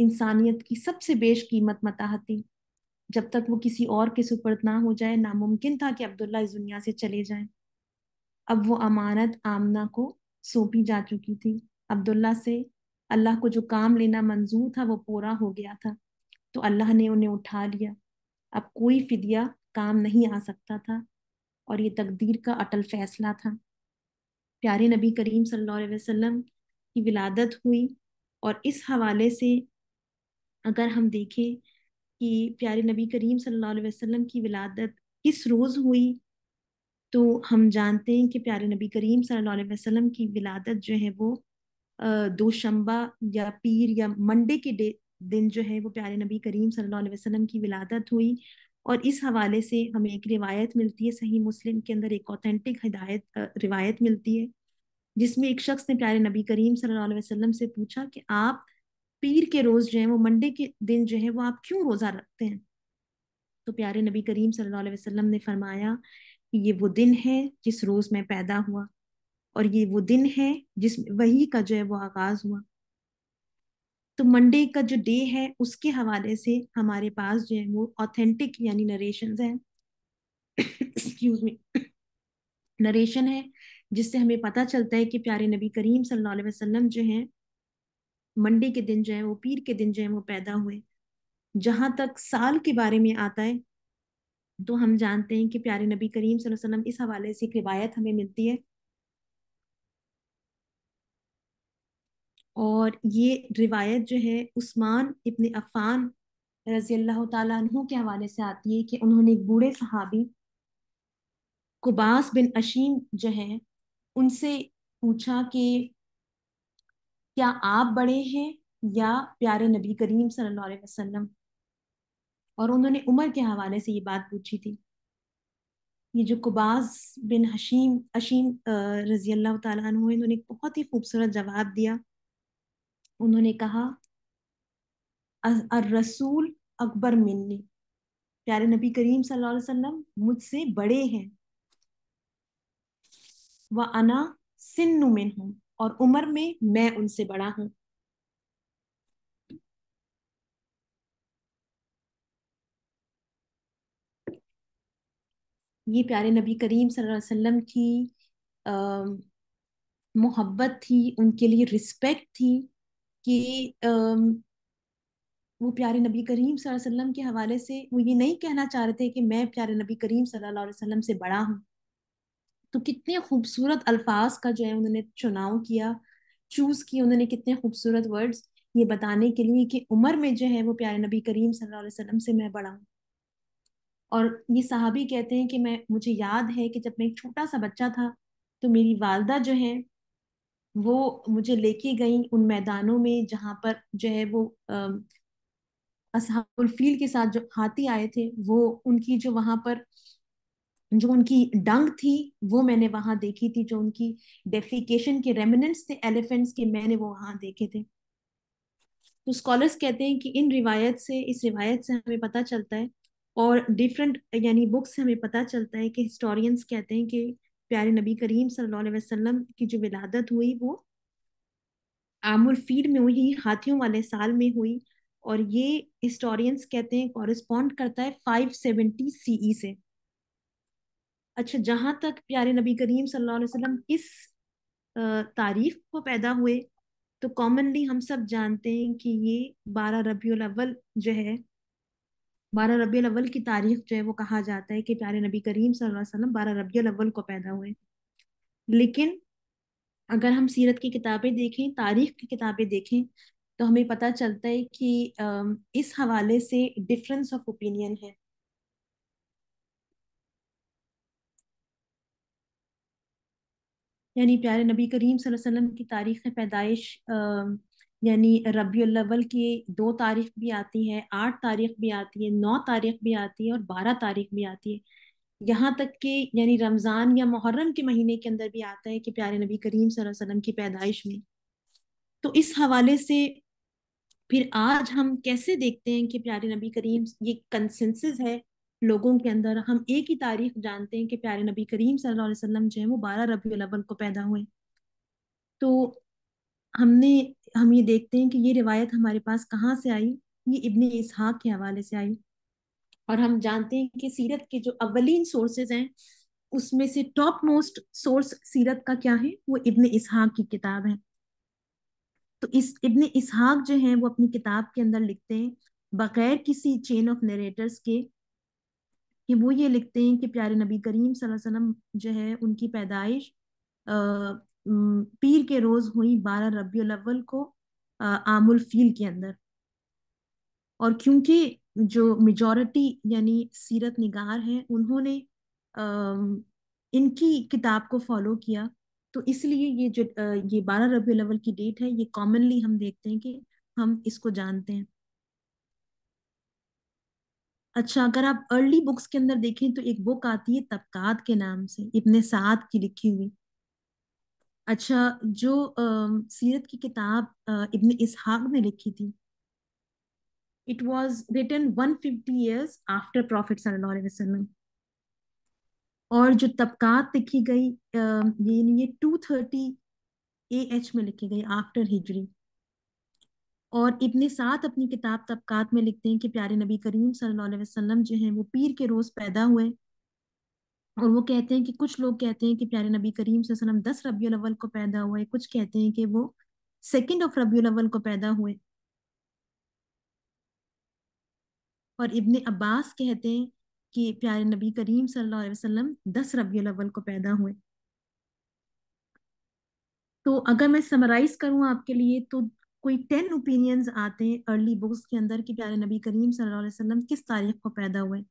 انسانیت کی سب سے بیش قیمت متاع تھی. جب تک وہ کسی اور کے سپرد نہ ہو جائے ناممکن تھا کہ عبداللہ اس دنیا سے چلے جائیں. اب وہ امانت آمنہ کو سونپی جا چکی تھی. عبداللہ سے اللہ کو جو کام لینا منظور تھا وہ پورا ہو گیا تھا، تو اللہ نے انہیں اٹھا لیا. اب کوئی فدیہ کام نہیں آ سکتا تھا، اور یہ تقدیر کا اٹل فیصلہ تھا. پیارے نبی کریم صلی اللہ علیہ وسلم کی ولادت ہوئی، اور اس حوالے سے اگر ہم دیکھیں کہ پیارے نبی کریم صلی اللہ علیہ وسلم کی ولادت کس روز ہوئی، تو ہم جانتے ہیں کہ پیارے نبی کریم صلی اللہ علیہ وسلم کی ولادت جو ہے وہ دوشنبہ یا پیر یا منڈے کے دن جو ہے وہ پیارے نبی کریم صلی اللہ علیہ وسلم کی ولادت ہوئی. اور اس حوالے سے ہمیں ایک روایت ملتی ہے، صحیح مسلم کے اندر ایک اوتھینٹک روایت ملتی ہے، جس میں ایک شخص نے پیارے نبی کریم صلی اللہ علیہ وسلم سے پوچھا کہ آپ پیر کے روز جو ہیں وہ منڈے کے دن جو ہے وہ آپ کیوں روزہ رکھتے ہیں؟ تو پیارے نبی کریم صلی اللہ علیہ وسلم نے فرمایا کہ یہ وہ دن ہے جس روز میں پیدا ہوا، اور یہ وہ دن ہے جس میں وحی کا جو ہے وہ آغاز ہوا. تو منڈے کا جو ڈے ہے اس کے حوالے سے ہمارے پاس جو ہے وہ اوتھینٹک یعنی نریشنز ہیں ایکسکیوز می نریشن ہے، جس سے ہمیں پتہ چلتا ہے کہ پیارے نبی کریم صلی اللہ علیہ وسلم جو ہیں منڈے کے دن جو ہے وہ پیر کے دن جو ہے وہ پیدا ہوئے. جہاں تک سال کے بارے میں آتا ہے تو ہم جانتے ہیں کہ پیارے نبی کریم صلی اللہ علیہ وسلم اس حوالے سے ایک روایت ہمیں ملتی ہے، اور یہ روایت جو ہے عثمان ابن عفان رضی اللہ تعالیٰ عنہ کے حوالے سے آتی ہے کہ انہوں نے ایک بوڑھے صحابی قباس بن اشیم جو ہیں ان سے پوچھا کہ کیا آپ بڑے ہیں یا پیارے نبی کریم صلی اللہ علیہ وسلم، اور انہوں نے عمر کے حوالے سے یہ بات پوچھی تھی. یہ جو قباس بن اشیم رضی اللہ تعالیٰ عنہ، انہوں نے ایک بہت ہی خوبصورت جواب دیا. انہوں نے کہا الرسول اکبر منی، پیارے نبی کریم صلی اللہ علیہ وسلم مجھ سے بڑے ہیں، وَأَنَا سِنُّ مِنْهُمْ، اور عمر میں ان سے بڑا ہوں. یہ پیارے نبی کریم صلی اللہ علیہ وسلم کی محبت تھی، ان کے لیے رسپیکٹ تھی کہ وہ پیارے نبی کریم صلی اللہ علیہ وسلم کے حوالے سے وہ یہ نہیں کہنا چاہ رہے تھے کہ میں پیارے نبی کریم صلی اللہ علیہ وسلم سے بڑا ہوں. تو کتنے خوبصورت الفاظ کا جو ہے انہوں نے چناؤ کیا، چوز کی انہوں نے، کتنے خوبصورت ورڈز یہ بتانے کے لیے کہ عمر میں جو ہے وہ پیارے نبی کریم صلی اللہ علیہ وسلم سے میں بڑا ہوں. اور یہ صحابی کہتے ہیں کہ مجھے یاد ہے کہ جب میں ایک چھوٹا سا بچہ تھا تو میری والدہ جو ہے وہ مجھے لے کے گئیں ان میدانوں میں جہاں پر جو ہے وہ اصحاب الفیل کے ساتھ جو ہاتھی آئے تھے، وہ ان کی جو وہاں پر جو ان کی ڈنگ تھی وہ میں نے وہاں دیکھی تھی، جو ان کی ڈیفیکیشن کے ریمننٹس تھے ایلیفنٹس کے، میں نے وہ وہاں دیکھے تھے. تو اسکالرس کہتے ہیں کہ اس روایت سے ہمیں پتہ چلتا ہے، اور ڈیفرنٹ یعنی بکس سے ہمیں پتہ چلتا ہے کہ ہسٹورینز کہتے ہیں کہ پیارے نبی کریم صلی اللہ علیہ وسلم کی جو ولادت ہوئی وہ عام الفیل میں ہوئی، ہاتھیوں والے سال میں ہوئی، اور یہ ہسٹورینز کہتے ہیں کورسپونڈ کرتا ہے 570 سی ای سے. اچھا، جہاں تک پیارے نبی کریم صلی اللہ علیہ وسلم اس تاریخ کو پیدا ہوئے تو کامنلی ہم سب جانتے ہیں کہ یہ 12 ربیع الاول جو ہے، 12 ربیع الاول کی تاریخ جو ہے وہ کہا جاتا ہے کہ پیارے نبی کریم صلی اللہ علیہ وسلم 12 ربیع الاول کو پیدا ہوئے. لیکن اگر ہم سیرت کی کتابیں دیکھیں، تاریخ کی کتابیں دیکھیں، تو ہمیں پتہ چلتا ہے کہ اس حوالے سے ڈفرینس آف اوپینین ہے. یعنی پیارے نبی کریم صلی اللہ علیہ وسلم کی تاریخ پیدائش یعنی ربیع الاول کی 2 تاریخ بھی آتی ہے، 8 تاریخ بھی آتی ہے، 9 تاریخ بھی آتی ہے، اور 12 تاریخ بھی آتی ہے. یہاں تک کہ یعنی رمضان یا محرم کے مہینے کے اندر بھی آتا ہے کہ پیارے نبی کریم صلی اللہ علیہ وسلم کی پیدائش میں. تو اس حوالے سے پھر آج ہم کیسے دیکھتے ہیں کہ پیارے نبی کریم، یہ کنسنسس ہے لوگوں کے اندر، ہم ایک ہی تاریخ جانتے ہیں کہ پیارے نبی کریم صلی اللہ علیہ وسلم جو ہے وہ 12 ربیع الاول کو پیدا ہوئے. تو ہم نے ہم یہ دیکھتے ہیں کہ یہ روایت ہمارے پاس کہاں سے آئی، یہ ابن اسحاق کے حوالے سے آئی. اور ہم جانتے ہیں کہ سیرت کے جو اولین سورسز ہیں اس میں سے ٹاپ موسٹ سورس سیرت کا کیا ہے، وہ ابن اسحاق کی کتاب ہے. تو اس ابن اسحاق جو ہیں وہ اپنی کتاب کے اندر لکھتے ہیں بغیر کسی چین آف نیریٹرز کے، کہ وہ یہ لکھتے ہیں کہ پیارے نبی کریم صلی اللہ علیہ وسلم جو ہے ان کی پیدائش پیر کے روز ہوئی 12 ربیع الاول کو عام الفیل کے اندر. اور کیونکہ جو میجورٹی یعنی سیرت نگار ہیں انہوں نے ان کی کتاب کو فالو کیا، تو اس لیے یہ جو یہ 12 ربیع الاول کی ڈیٹ ہے یہ کامنلی ہم دیکھتے ہیں کہ ہم اس کو جانتے ہیں. اچھا، اگر آپ ارلی بکس کے اندر دیکھیں تو ایک بک آتی ہے طبقات کے نام سے، ابن سعد کی لکھی ہوئی. اچھا، جو سیرت کی کتاب ابن اسحاق نے لکھی تھی، it was written 150 years after Prophet صلی اللہ علیہ وسلم. اور جو طبقات لکھی گئی یہ 230 AH میں لکھی گئی آفٹر ہجری. اور ابن سعد اپنی کتاب طبقات میں لکھتے ہیں کہ پیارے نبی کریم صلی اللہ علیہ وسلم جو ہیں وہ پیر کے روز پیدا ہوئے. اور وہ کہتے ہیں کہ کچھ لوگ کہتے ہیں کہ پیارے نبی کریم صلی اللہ علیہ وسلم 10 ربیع الاول کو پیدا ہوئے، کچھ کہتے ہیں کہ وہ 2 ربیع الاول کو پیدا ہوئے. اور ابن عباس کہتے ہیں کہ پیارے نبی کریم صلی اللہ علیہ وسلم 10 ربیع الاول کو پیدا ہوئے. تو اگر میں سمرائز کروں آپ کے لیے تو کوئی 10 اوپینینز آتے ہیں ارلی بکس کے اندر کہ پیارے نبی کریم صلی اللہ علیہ وسلم کس تاریخ کو پیدا ہوئے.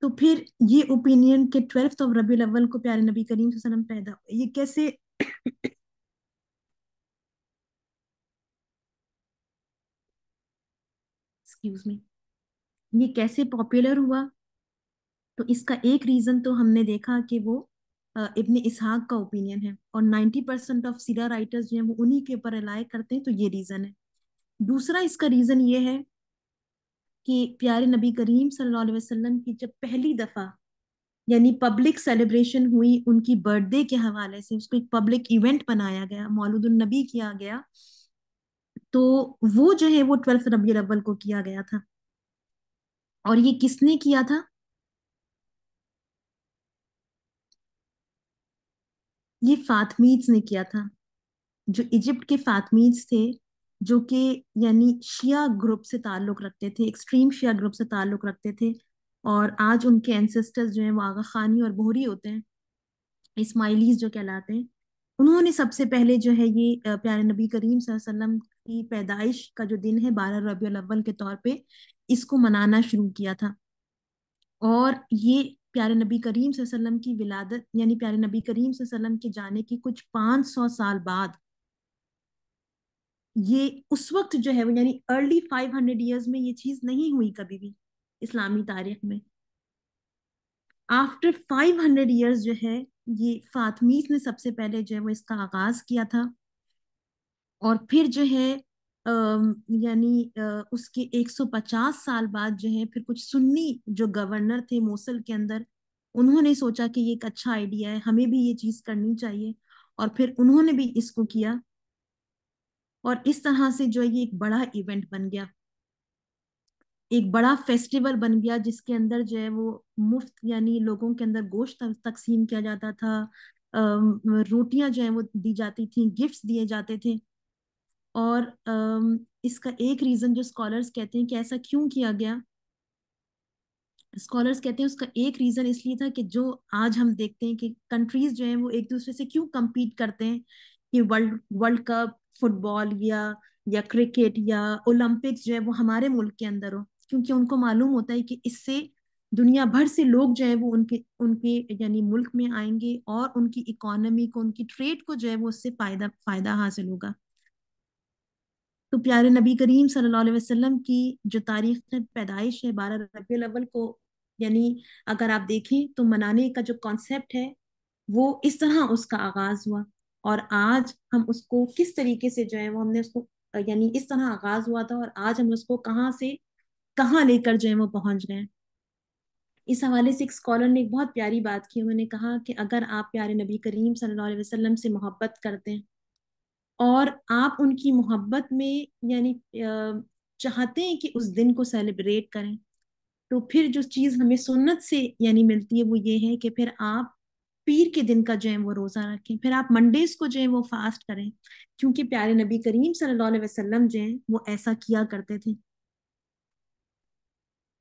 تو پھر یہ اوپینین کہ 12 ربیع الاول کو پیارے نبی کریم صلی اللہ علیہ وسلم پیدا ہوئے، یہ کیسے ایکسکیوز می، یہ کیسے پاپولر ہوا؟ تو اس کا ایک ریزن تو ہم نے دیکھا کہ وہ ابن اسحاق کا اوپینین ہے، اور 90% آف سیرا رائٹرز جو ہیں وہ انہی کے اوپر ریلائی کرتے ہیں، تو یہ ریزن ہے. دوسرا اس کا ریزن یہ ہے کہ پیارے نبی کریم صلی اللہ علیہ وسلم کی جب پہلی دفعہ یعنی پبلک سیلیبریشن ہوئی ان کی برتھ ڈے کے حوالے سے، اس کو ایک پبلک ایونٹ بنایا گیا، مولود النبی کیا گیا، تو وہ جو ہے وہ 12 ربیع الاول کو کیا گیا تھا. اور یہ کس نے کیا تھا؟ یہ فاطمیز نے کیا تھا، جو ایجپٹ کے فاطمیز تھے، جو کہ یعنی شیعہ گروپ سے تعلق رکھتے تھے، ایکسٹریم شیعہ گروپ سے تعلق رکھتے تھے. اور آج ان کے اینسسٹرز جو ہیں وہ آغا خانی اور بہری ہوتے ہیں، اسماعیلیز جو کہلاتے ہیں. انہوں نے سب سے پہلے جو ہے یہ پیارے نبی کریم صلی اللہ علیہ وسلم کی پیدائش کا جو دن ہے 12 ربیع الاول کے طور پہ اس کو منانا شروع کیا تھا. اور یہ پیارے نبی کریم صلی اللہ علیہ وسلم کی ولادت یعنی پیارے نبی کریم صلی اللہ علیہ وسلم کے جانے کی کچھ 500 سال بعد، یہ اس وقت جو ہے وہ یعنی ارلی 500 ایئرز میں یہ چیز نہیں ہوئی کبھی بھی اسلامی تاریخ میں. آفٹر 500 ایئرز جو ہے یہ فاطمیز نے سب سے پہلے جو ہے وہ اس کا آغاز کیا تھا. اور پھر جو ہے یعنی اس کے 150 سال بعد جو ہے پھر کچھ سنی جو گورنر تھے موصل کے اندر، انہوں نے سوچا کہ یہ ایک اچھا آئیڈیا ہے، ہمیں بھی یہ چیز کرنی چاہیے، اور پھر انہوں نے بھی اس کو کیا. اور اس طرح سے جو ہے یہ ایک بڑا ایونٹ بن گیا، ایک بڑا فیسٹیول بن گیا، جس کے اندر جو ہے وہ مفت یعنی لوگوں کے اندر گوشت تقسیم کیا جاتا تھا، روٹیاں جو ہیں وہ دی جاتی تھیں، گفٹس دیے جاتے تھے. اور اس کا ایک ریزن جو اسکالرس کہتے ہیں کہ ایسا کیوں کیا گیا، اسکالرس کہتے ہیں اس کا ایک ریزن اس لیے تھا کہ جو آج ہم دیکھتے ہیں کہ کنٹریز جو ہیں وہ ایک دوسرے سے کیوں کمپیٹ کرتے ہیں کہ ورلڈ کپ فٹ بال یا کرکٹ یا اولمپکس جو ہے وہ ہمارے ملک کے اندر ہو، کیونکہ ان کو معلوم ہوتا ہے کہ اس سے دنیا بھر سے لوگ جو ہے وہ ان کے یعنی ملک میں آئیں گے، اور ان کی اکانومی کو، ان کی ٹریڈ کو جو ہے وہ اس سے فائدہ حاصل ہوگا. تو پیارے نبی کریم صلی اللہ علیہ وسلم کی جو تاریخ پیدائش ہے 12 ربیع الاول کو، یعنی اگر آپ دیکھیں تو منانے کا جو کانسیپٹ ہے وہ اس طرح اس کا آغاز ہوا. اور آج ہم اس کو کس طریقے سے جو ہے وہ ہم نے اس کو یعنی اس طرح آغاز ہوا تھا، اور آج ہم اس کو کہاں سے کہاں لے کر جو ہے وہ پہنچ گئے. اس حوالے سے ایک اسکالر نے ایک بہت پیاری بات کی. انہوں نے کہا کہ اگر آپ پیارے نبی کریم صلی اللہ علیہ وسلم سے محبت کرتے ہیں اور آپ ان کی محبت میں یعنی چاہتے ہیں کہ اس دن کو سیلیبریٹ کریں، تو پھر جو چیز ہمیں سنت سے یعنی ملتی ہے وہ یہ ہے کہ پھر آپ پیر کے دن کا جو ہے وہ روزہ رکھیں، پھر آپ منڈیز کو جو ہے وہ فاسٹ کریں، کیونکہ پیارے نبی کریم صلی اللہ علیہ وسلم جو ہیں وہ ایسا کیا کرتے تھے.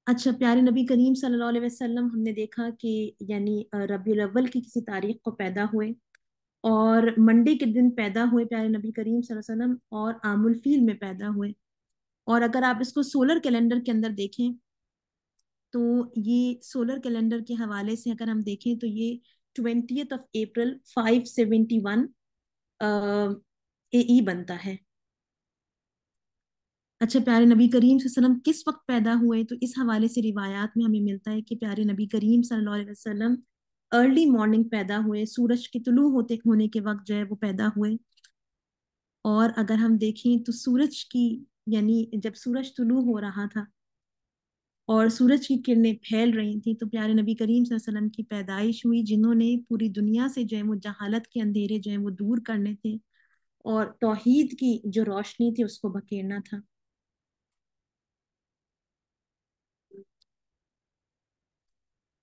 اچھا، پیارے نبی کریم صلی اللہ علیہ وسلم ہم نے دیکھا کہ یعنی ربیع الاول کی کسی تاریخ کو پیدا ہوئے اور منڈے کے دن پیدا ہوئے پیارے نبی کریم صلی اللہ علیہ وسلم، اور عام الفیل میں پیدا ہوئے. اور اگر آپ اس کو سولر کیلنڈر کے اندر دیکھیں تو یہ سولر کیلنڈر کے حوالے سے اگر ہم دیکھیں تو یہ 20 اپریل 571 اے ای بنتا ہے. اچھا، پیارے نبی کریم صلی اللہ علیہ وسلم کس وقت پیدا ہوئے؟ تو اس حوالے سے روایات میں ہمیں ملتا ہے کہ پیارے نبی کریم صلی اللہ علیہ وسلم ارلی مارننگ پیدا ہوئے، سورج کے طلوع ہونے کے وقت جو ہے وہ پیدا ہوئے. اور اگر ہم دیکھیں تو سورج کی یعنی جب سورج طلوع ہو رہا تھا اور سورج کی کرنیں پھیل رہی تھیں تو پیارے نبی کریم صلی اللہ علیہ وسلم کی پیدائش ہوئی، جنہوں نے پوری دنیا سے جو ہے وہ جہالت کے اندھیرے جو ہیں وہ دور کرنے تھے اور توحید کی جو روشنی تھی اس کو بکیرنا تھا.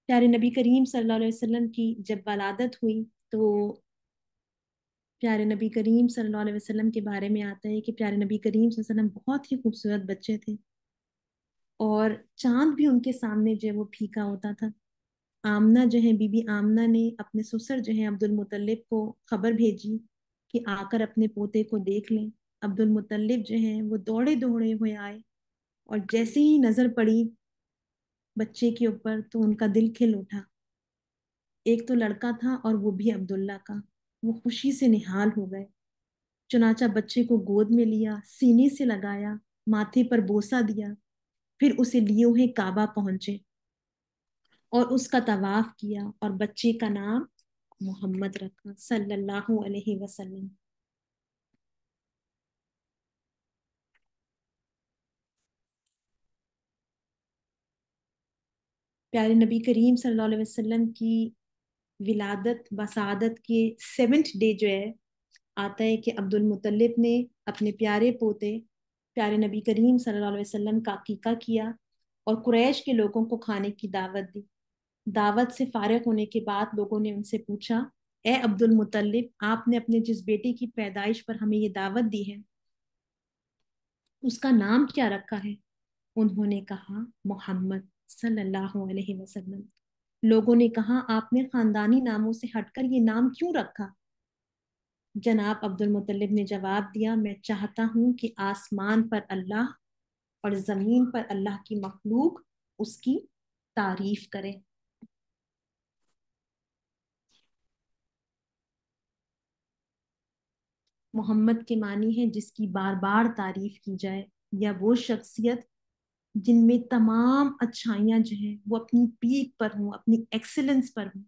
پیارے نبی کریم صلی اللہ علیہ وسلم کی جب ولادت ہوئی تو پیارے نبی کریم صلی اللہ علیہ وسلم کے بارے میں آتا ہے کہ پیارے نبی کریم صلی اللہ علیہ وسلم بہت ہی خوبصورت بچے تھے اور چاند بھی ان کے سامنے جو ہے وہ پھیکا ہوتا تھا. آمنہ جو ہے، بی بی آمنہ نے اپنے سسر جو ہے عبد المطلب کو خبر بھیجی کہ آ کر اپنے پوتے کو دیکھ لیں. عبد المطلب جو ہیں وہ دوڑے دوڑے ہوئے آئے اور جیسے ہی نظر پڑی بچے کے اوپر تو ان کا دل کھل اٹھا. ایک تو لڑکا تھا اور وہ بھی عبداللہ کا. وہ خوشی سے نہال ہو گئے، چنانچہ بچے کو گود میں لیا، سینے سے لگایا، ماتھے پر بوسہ دیا، پھر اسے لیے ہوئے کعبہ پہنچے اور اس کا طواف کیا اور بچے کا نام محمد رکھا صلی اللہ علیہ وسلم. پیارے نبی کریم صلی اللہ علیہ وسلم کی ولادت بسعادت کے 7th ڈے جو ہے آتا ہے کہ عبد المطلب نے اپنے پیارے پوتے پیارے نبی کریم صلی اللہ علیہ وسلم کا عقیقہ کیا اور قریش کے لوگوں کو کھانے کی دعوت دی. دعوت سے فارغ ہونے کے بعد لوگوں نے ان سے پوچھا، اے عبد المطلب، آپ نے اپنے جس بیٹے کی پیدائش پر ہمیں یہ دعوت دی ہے اس کا نام کیا رکھا ہے؟ انہوں نے کہا محمد صلی اللہ علیہ وسلم. لوگوں نے کہا آپ نے خاندانی ناموں سے ہٹ کر یہ نام کیوں رکھا؟ جناب عبد المطلب نے جواب دیا، میں چاہتا ہوں کہ آسمان پر اللہ اور زمین پر اللہ کی مخلوق اس کی تعریف کرے. محمد کے معنی ہے جس کی بار بار تعریف کی جائے، یا وہ شخصیت جن میں تمام اچھائیاں جو ہیں وہ اپنی پیک پر ہوں، اپنی ایکسلنس پر ہوں.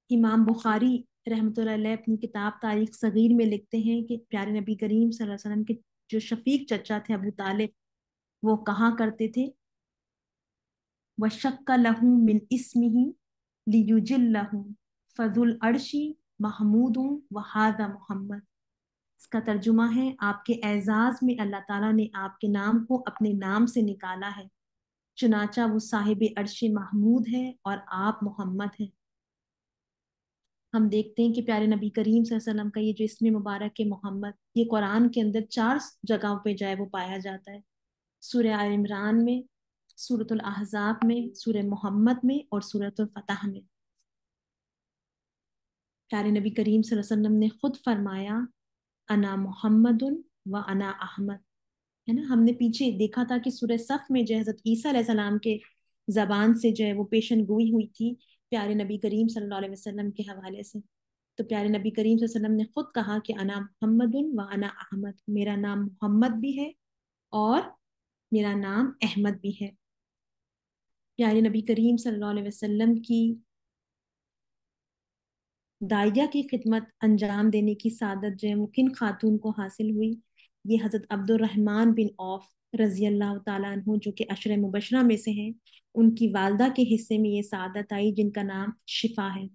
امام بخاری رحمۃ اللہ علیہ اپنی کتاب تاریخ صغیر میں لکھتے ہیں کہ پیارے نبی کریم صلی اللہ علیہ وسلم کے جو شفیق چچا تھے ابو طالب، وہ کہا کرتے تھے وَشَقَّ لَهُ مِنْ اسْمِهِ لِيُجِلَّهُ فَذُو الْعَرْشِ محمود وَهَذَا محمد. اس کا ترجمہ ہے آپ کے اعزاز میں اللہ تعالیٰ نے آپ کے نام کو اپنے نام سے نکالا ہے، چنانچہ وہ صاحب عرش محمود ہے اور آپ محمد ہیں. ہم دیکھتے ہیں کہ پیارے نبی کریم صلی اللہ علیہ وسلم کا یہ جو اسم مبارک ہے محمد، یہ قرآن کے اندر 4 جگہوں پہ جائے وہ پایا جاتا ہے. سورہ آل عمران میں، سورۃ الاحزاب میں، سورہ محمد میں اور سورۃ الفتح میں. پیارے نبی کریم صلی اللہ علیہ وسلم نے خود فرمایا انا محمد و انا احمد، ہے نا. ہم نے پیچھے دیکھا تھا کہ سورہ صف میں جو حضرت عیسیٰ علیہ السلام کے زبان سے جو ہے وہ پیشن گوئی ہوئی تھی پیارے نبی کریم صلی اللہ علیہ وسلم کے حوالے سے. تو پیارے نبی کریم صلی اللہ علیہ وسلم نے خود کہا کہ انا محمد و انا احمد، میرا نام محمد بھی ہے اور میرا نام احمد بھی ہے. پیارے نبی کریم صلی اللہ علیہ وسلم کی داعیہ کی خدمت انجام دینے کی سعادت جو ہے وہ کن خاتون کو حاصل ہوئی؟ یہ حضرت عبد الرحمن بن عوف رضی اللہ تعالیٰ عنہ جو کہ عشر مبشرہ میں سے ہیں، ان کی والدہ کے حصے میں یہ سعادت آئی، جن کا نام شفا ہے۔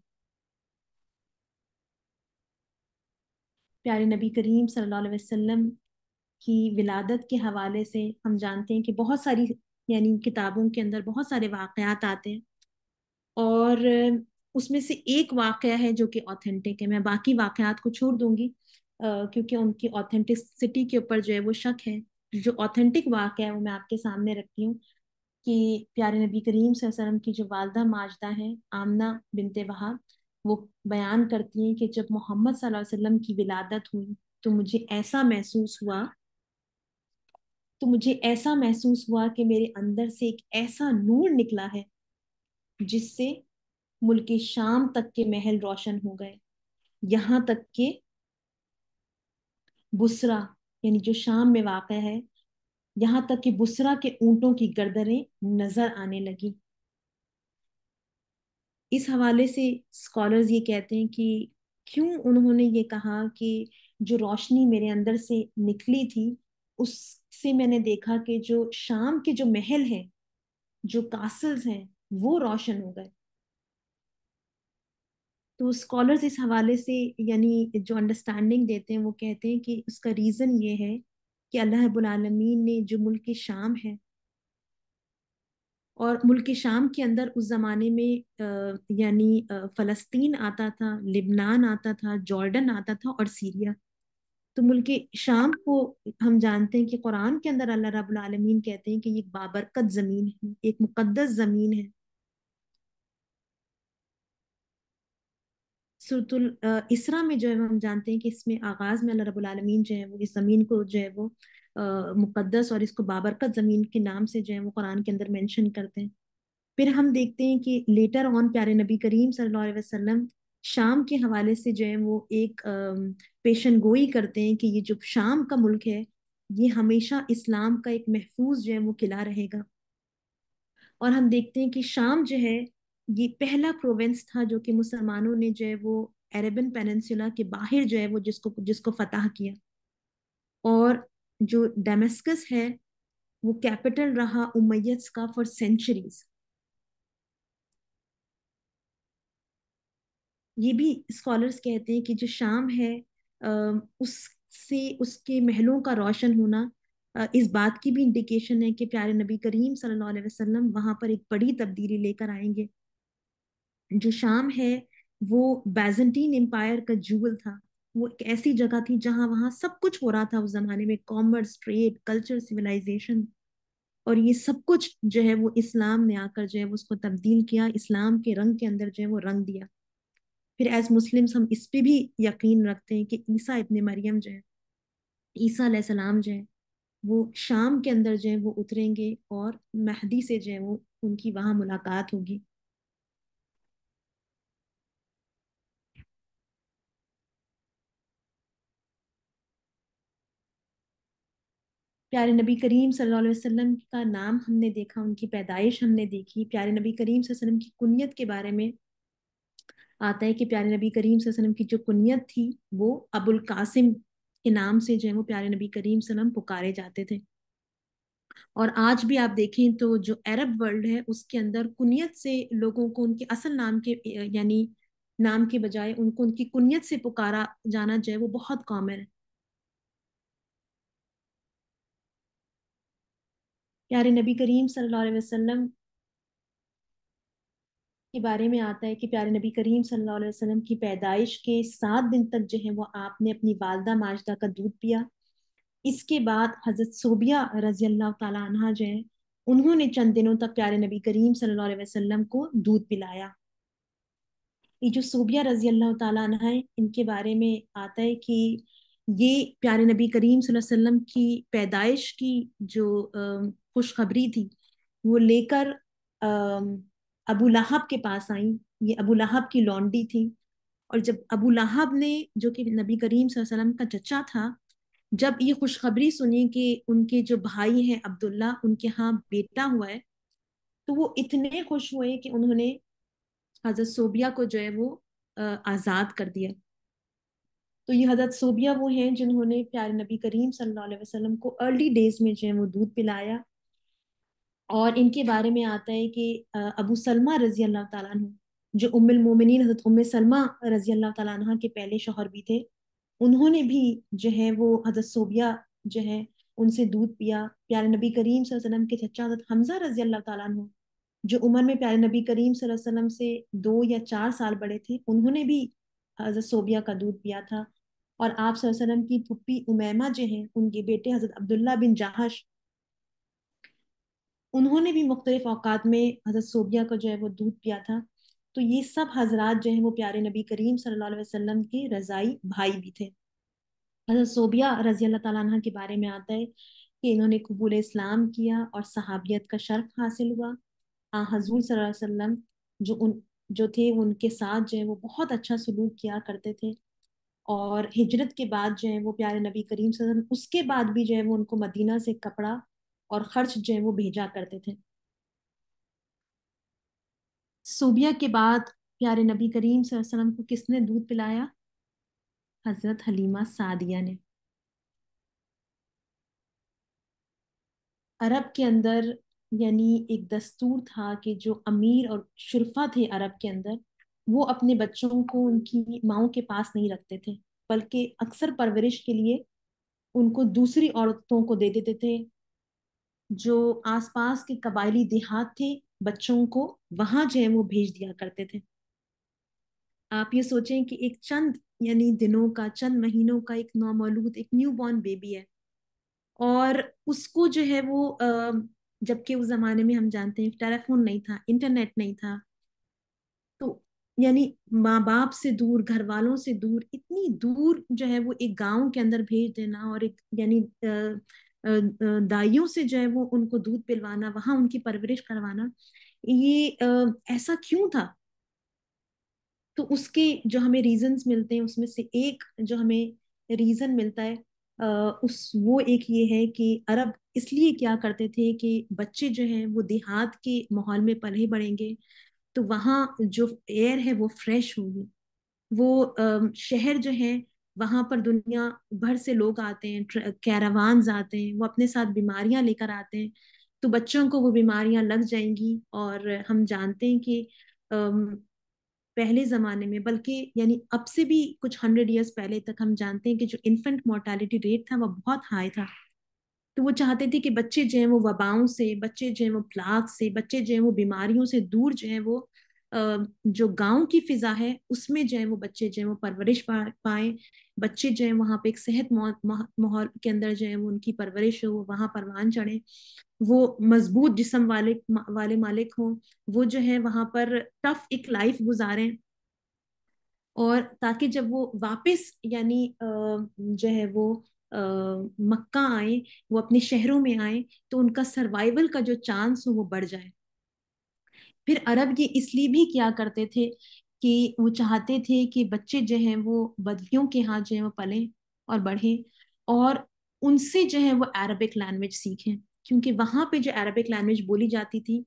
پیارے نبی کریم صلی اللہ علیہ وسلم کی ولادت کے حوالے سے ہم جانتے ہیں کہ بہت ساری یعنی کتابوں کے اندر بہت سارے واقعات آتے ہیں، اور اس میں سے ایک واقعہ ہے جو کہ آتھینٹک ہے۔ میں باقی واقعات کو چھوڑ دوں گی کیونکہ ان کی آتھینٹسٹی کے اوپر جو ہے وہ شک ہے۔ جو آتھینٹک واقعہ ہے وہ میں آپ کے سامنے رکھتی ہوں کہ پیارے نبی کریم صلی اللہ علیہ وسلم کی جو والدہ ماجدہ ہیں آمنہ بنت وہب، وہ بیان کرتی ہیں کہ جب محمد صلی اللہ علیہ وسلم کی ولادت ہوئی تو مجھے ایسا محسوس ہوا کہ میرے اندر سے ایک ایسا نور نکلا ہے جس سے ملک شام تک کے محل روشن ہو گئے، یہاں تک کہ بسرا یعنی جو شام میں واقع ہے، یہاں تک کہ بسرا کے اونٹوں کی گردنیں نظر آنے لگی۔ اس حوالے سے اسکالرز یہ کہتے ہیں کہ کیوں انہوں نے یہ کہا کہ جو روشنی میرے اندر سے نکلی تھی اس سے میں نے دیکھا کہ جو شام کے جو محل ہیں، جو کاسلز ہیں، وہ روشن ہو گئے۔ تو اسکالرز اس حوالے سے یعنی جو انڈرسٹینڈنگ دیتے ہیں وہ کہتے ہیں کہ اس کا ریزن یہ ہے کہ اللہ رب العالمین نے جو ملک شام ہے، اور ملک شام کے اندر اس زمانے میں یعنی فلسطین آتا تھا، لبنان آتا تھا، جارڈن آتا تھا اور سیریا۔ تو ملک شام کو ہم جانتے ہیں کہ قرآن کے اندر اللہ رب العالمین کہتے ہیں کہ یہ ایک بابرکت زمین ہے، ایک مقدس زمین ہے۔ سورۃ الاسراء میں جو ہے ہم جانتے ہیں کہ اس میں آغاز میں اللہ رب العالمین جو ہے وہ اس زمین کو جو ہے وہ مقدس اور اس کو بابرکت زمین کے نام سے جو ہے وہ قرآن کے اندر مینشن کرتے ہیں۔ پھر ہم دیکھتے ہیں کہ لیٹر آن پیارے نبی کریم صلی اللہ علیہ وسلم شام کے حوالے سے جو ہے وہ ایک پیشن گوئی کرتے ہیں کہ یہ جو شام کا ملک ہے یہ ہمیشہ اسلام کا ایک محفوظ جو ہے وہ قلعہ رہے گا۔ اور ہم دیکھتے ہیں کہ شام جو ہے یہ پہلا پروونس تھا جو کہ مسلمانوں نے جو ہے وہ عربن پیننسولا کے باہر جو ہے وہ جس کو فتح کیا، اور جو ڈیمسکس ہے وہ کیپٹل رہا امیدس کا فار سینچریز۔ یہ بھی اسکالرز کہتے ہیں کہ جو شام ہے اس سے اس کے محلوں کا روشن ہونا اس بات کی بھی انڈیکیشن ہے کہ پیارے نبی کریم صلی اللہ علیہ وسلم وہاں پر ایک بڑی تبدیلی لے کر آئیں گے۔ جو شام ہے وہ بیزنٹین امپائر کا جول تھا، وہ ایک ایسی جگہ تھی جہاں وہاں سب کچھ ہو رہا تھا اس زمانے میں، کامرس، ٹریڈ، کلچر، سویلائزیشن، اور یہ سب کچھ جو ہے وہ اسلام نے آ کر جو ہے وہ اس کو تبدیل کیا، اسلام کے رنگ کے اندر جو ہے وہ رنگ دیا۔ پھر ایز مسلمس ہم اس پہ بھی یقین رکھتے ہیں کہ عیسیٰ ابن مریم جو ہے، عیسیٰ علیہ السلام جو ہے وہ شام کے اندر جو ہے وہ اتریں گے اور مہدی سے جو ہے وہ ان کی وہاں ملاقات ہوگی۔ پیارے نبی کریم صلی اللہ علیہ وسلم کا نام ہم نے دیکھا، ان کی پیدائش ہم نے دیکھی۔ پیارے نبی کریم صلی اللہ علیہ وسلم کی کنیت کے بارے میں آتا ہے کہ پیارے نبی کریم صلی اللہ علیہ وسلم کی جو کنیت تھی وہ ابو القاسم کے نام سے جو ہے وہ پیارے نبی کریم صلی اللہ علیہ وسلم پکارے جاتے تھے۔ اور آج بھی آپ دیکھیں تو جو عرب ورلڈ ہے اس کے اندر کنیت سے لوگوں کو ان کے اصل نام کے یعنی نام کے بجائے ان کو ان کی کنیت سے پکارا جانا جو ہے وہ بہت کامن ہے۔ پیارے نبی کریم صلی اللہ علیہ وسلم کے بارے میں آتا ہے کہ پیارے نبی کریم صلی اللہ علیہ وسلم کی پیدائش کے 7 دن تک جو ہے وہ آپ نے اپنی والدہ ماجدہ کا دودھ پیا۔ اس کے بعد حضرت صوبیہ رضی اللہ تعالیٰ عنہ جو ہے انہوں نے چند دنوں تک پیارے نبی کریم صلی اللہ علیہ وسلم کو دودھ پلایا۔ یہ جو صوبیہ رضی اللہ تعالیٰ عنہ ہیں ان کے بارے میں آتا ہے کہ یہ پیارے نبی کریم صلی اللہ علیہ وسلم کی پیدائش کی جو خوشخبری تھی وہ لے کر ابو لہب کے پاس آئیں۔ یہ ابو لہب کی لونڈی تھی، اور جب ابو لہب نے جو کہ نبی کریم صلی اللہ علیہ وسلم کا چچا تھا، جب یہ خوشخبری سنی کہ ان کے جو بھائی ہیں عبداللہ ان کے ہاں بیٹا ہوا ہے، تو وہ اتنے خوش ہوئے کہ انہوں نے حضرت صوبیہ کو جو ہے وہ آزاد کر دیا. تو یہ حضرت صوبیہ وہ ہیں جنہوں نے پیارے نبی کریم صلی اللہ علیہ وسلم کو ارلی ڈیز میں جو ہے وہ دودھ پلایا. اور ان کے بارے میں آتا ہے کہ ابو سلمہ رضی اللہ تعالیٰ عنہ، جو ام المومنین حضرت ام سلمہ رضی اللہ تعالیٰ عنہ کے پہلے شوہر بھی تھے، انہوں نے بھی جو ہے وہ حضرت صوبیہ جو ہے ان سے دودھ پیا. پیارے نبی کریم صلی اللہ علیہ وسلم کے چچا حضرت حمزہ رضی اللہ تعالیٰ عنہ، جو عمر میں پیارے نبی کریم صلی اللہ علیہ وسلم سے 2 یا 4 سال بڑے تھے، انہوں نے بھی حضرت صوبیہ کا دودھ پیا تھا. اور آپ صلی اللہ علیہ وسلم کی پھپھی امیمہ جو ہیں، ان کے بیٹے حضرت عبداللہ بن جاہش، انہوں نے بھی مختلف اوقات میں حضرت صوبیہ کا جو ہے وہ دودھ پیا تھا. تو یہ سب حضرات جو ہیں وہ پیارے نبی کریم صلی اللہ علیہ وسلم کے رضائی بھائی بھی تھے. حضرت صوبیہ رضی اللہ تعالیٰ عنہ کے بارے میں آتا ہے کہ انہوں نے قبول اسلام کیا اور صحابیت کا شرف حاصل ہوا. حضور صلی اللہ علیہ وسلم جو تھے ان کے ساتھ جو ہے وہ بہت اچھا سلوک کیا کرتے تھے. اور ہجرت کے بعد جو ہے وہ پیارے نبی کریم صلی اللہ علیہ وسلم اس کے بعد بھی جو ہے وہ ان کو مدینہ سے کپڑا اور خرچ جو ہے وہ بھیجا کرتے تھے. صوبیہ کے بعد پیارے نبی کریم صلی اللہ علیہ وسلم کو کس نے دودھ پلایا؟ حضرت حلیمہ سعدیہ نے. عرب کے اندر یعنی ایک دستور تھا کہ جو امیر اور شرفا تھے عرب کے اندر، وہ اپنے بچوں کو ان کی ماؤں کے پاس نہیں رکھتے تھے، بلکہ اکثر پرورش کے لیے ان کو دوسری عورتوں کو دے دیتے تھے. جو آس پاس کے قبائلی دیہات تھے، بچوں کو وہاں جو ہے وہ بھیج دیا کرتے تھے. آپ یہ سوچیں کہ ایک چند یعنی دنوں کا، چند مہینوں کا ایک نومولود، ایک نیو بورن بیبی ہے، اور اس کو جو ہے وہ جبکہ اس زمانے میں ہم جانتے ہیں ٹیلی فون نہیں تھا، انٹرنیٹ نہیں تھا، تو یعنی ماں باپ سے دور، گھر والوں سے دور، اتنی دور جو ہے وہ ایک گاؤں کے اندر بھیج دینا، اور ایک یعنی دائیوں سے جو ہے وہ ان کو دودھ پلوانا، وہاں ان کی پرورش کروانا، یہ ایسا کیوں تھا؟ تو اس کے جو ہمیں ریزنز ملتے ہیں، اس میں سے ایک جو ہمیں ریزن ملتا ہے وہ ایک یہ ہے کہ عرب اس لیے کیا کرتے تھے کہ بچے جو ہیں وہ دیہات کے ماحول میں پلے بڑھیں گے تو وہاں جو ایئر ہے وہ فریش ہوگی. وہ شہر جو ہے وہاں پر دنیا بھر سے لوگ آتے ہیں، کیراوانز آتے ہیں، وہ اپنے ساتھ بیماریاں لے کر آتے ہیں، تو بچوں کو وہ بیماریاں لگ جائیں گی. اور ہم جانتے ہیں کہ پہلے زمانے میں، بلکہ یعنی اب سے بھی کچھ 100 ایئرس پہلے تک ہم جانتے ہیں کہ جو انفنٹ مورٹیلٹی ریٹ تھا وہ بہت ہائی تھا. تو وہ چاہتے تھے کہ بچے جو ہیں وہ وباؤں سے، بچے جو ہیں وہ پلاگ سے، بچے جو ہیں وہ بیماریوں سے دور جو ہیں وہ جو گاؤں کی فضا ہے اس میں جو ہے وہ بچے جو ہیں وہ پرورش پائیں. بچے جو ہیں وہاں پہ ایک صحت ماحول کے اندر جو ہے وہ ان کی پرورش ہو، وہ وہاں پروان چڑھیں، وہ مضبوط جسم والے مالک ہوں، وہ جو ہے وہاں پر ٹف ایک لائف گزاریں. اور تاکہ جب وہ واپس یعنی جو ہے وہ مکہ آئیں، وہ اپنے شہروں میں آئیں، تو ان کا سروائیول کا جو چانس ہو وہ بڑھ جائے. پھر عرب یہ اس لیے بھی کیا کرتے تھے کہ وہ چاہتے تھے کہ بچے جو ہیں وہ بدویوں کے ہاں جو ہیں وہ پلیں اور بڑھیں، اور ان سے جو ہے وہ عربک لینگویج سیکھیں، کیونکہ وہاں پہ جو عربک لینگویج بولی جاتی تھی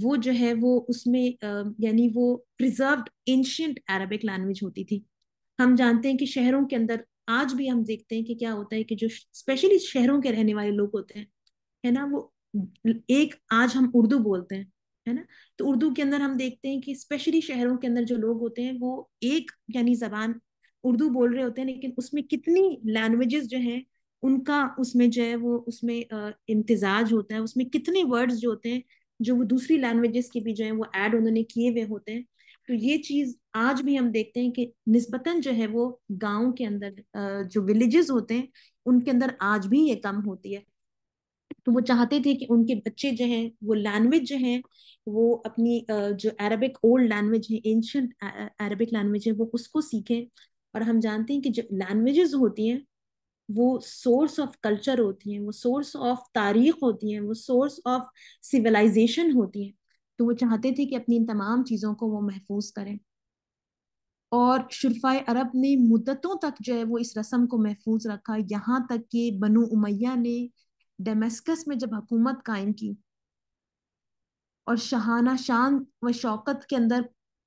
وہ جو ہے وہ اس میں یعنی وہ پریزروڈ اینشینٹ عربک لینگویج ہوتی تھی. ہم جانتے ہیں کہ شہروں کے اندر آج بھی ہم دیکھتے ہیں کہ کیا ہوتا ہے کہ جو اسپیشلی شہروں کے رہنے والے لوگ ہوتے ہیں، ہے نا، وہ ایک آج ہم اردو بولتے ہیں، ہے نا، تو اردو کے اندر ہم دیکھتے ہیں کہ اسپیشلی شہروں کے اندر جو لوگ ہوتے ہیں وہ ایک یعنی زبان اردو بول رہے ہوتے ہیں، لیکن اس میں کتنی لینگویجز جو ہیں ان کا اس میں جو ہے وہ اس میں امتزاج ہوتا ہے، اس میں کتنے ورڈز جو ہوتے ہیں جو وہ دوسری لینگویجز کے بھی جو ہیں وہ ایڈ انہوں نے کیے ہوئے ہوتے ہیں. تو یہ چیز آج بھی ہم دیکھتے ہیں کہ نسبتاً جو ہے وہ گاؤں کے اندر جو ولیجز ہوتے ہیں ان کے اندر آج بھی یہ کم ہوتی ہے. تو وہ چاہتے تھے کہ ان کے بچے جو ہیں وہ لینگویج جو ہیں وہ اپنی جو عربک اولڈ لینگویج ہے، اینشنٹ عربک لینگویج ہے، وہ اس کو سیکھیں. اور ہم جانتے ہیں کہ جو لینگویجز ہوتی ہیں وہ سورس آف کلچر ہوتی ہیں، وہ سورس آف تاریخ ہوتی ہیں، وہ سورس آف سویلائزیشن ہوتی ہیں. تو وہ چاہتے تھے کہ اپنی ان تمام چیزوں کو وہ محفوظ کریں. اور شرفائے عرب نے مدتوں تک جو ہے وہ اس رسم کو محفوظ رکھا، یہاں تک کہ بنو امیہ نے ڈیمسکس میں جب حکومت قائم کی اور شاہانہ شان و شوکت کے اندر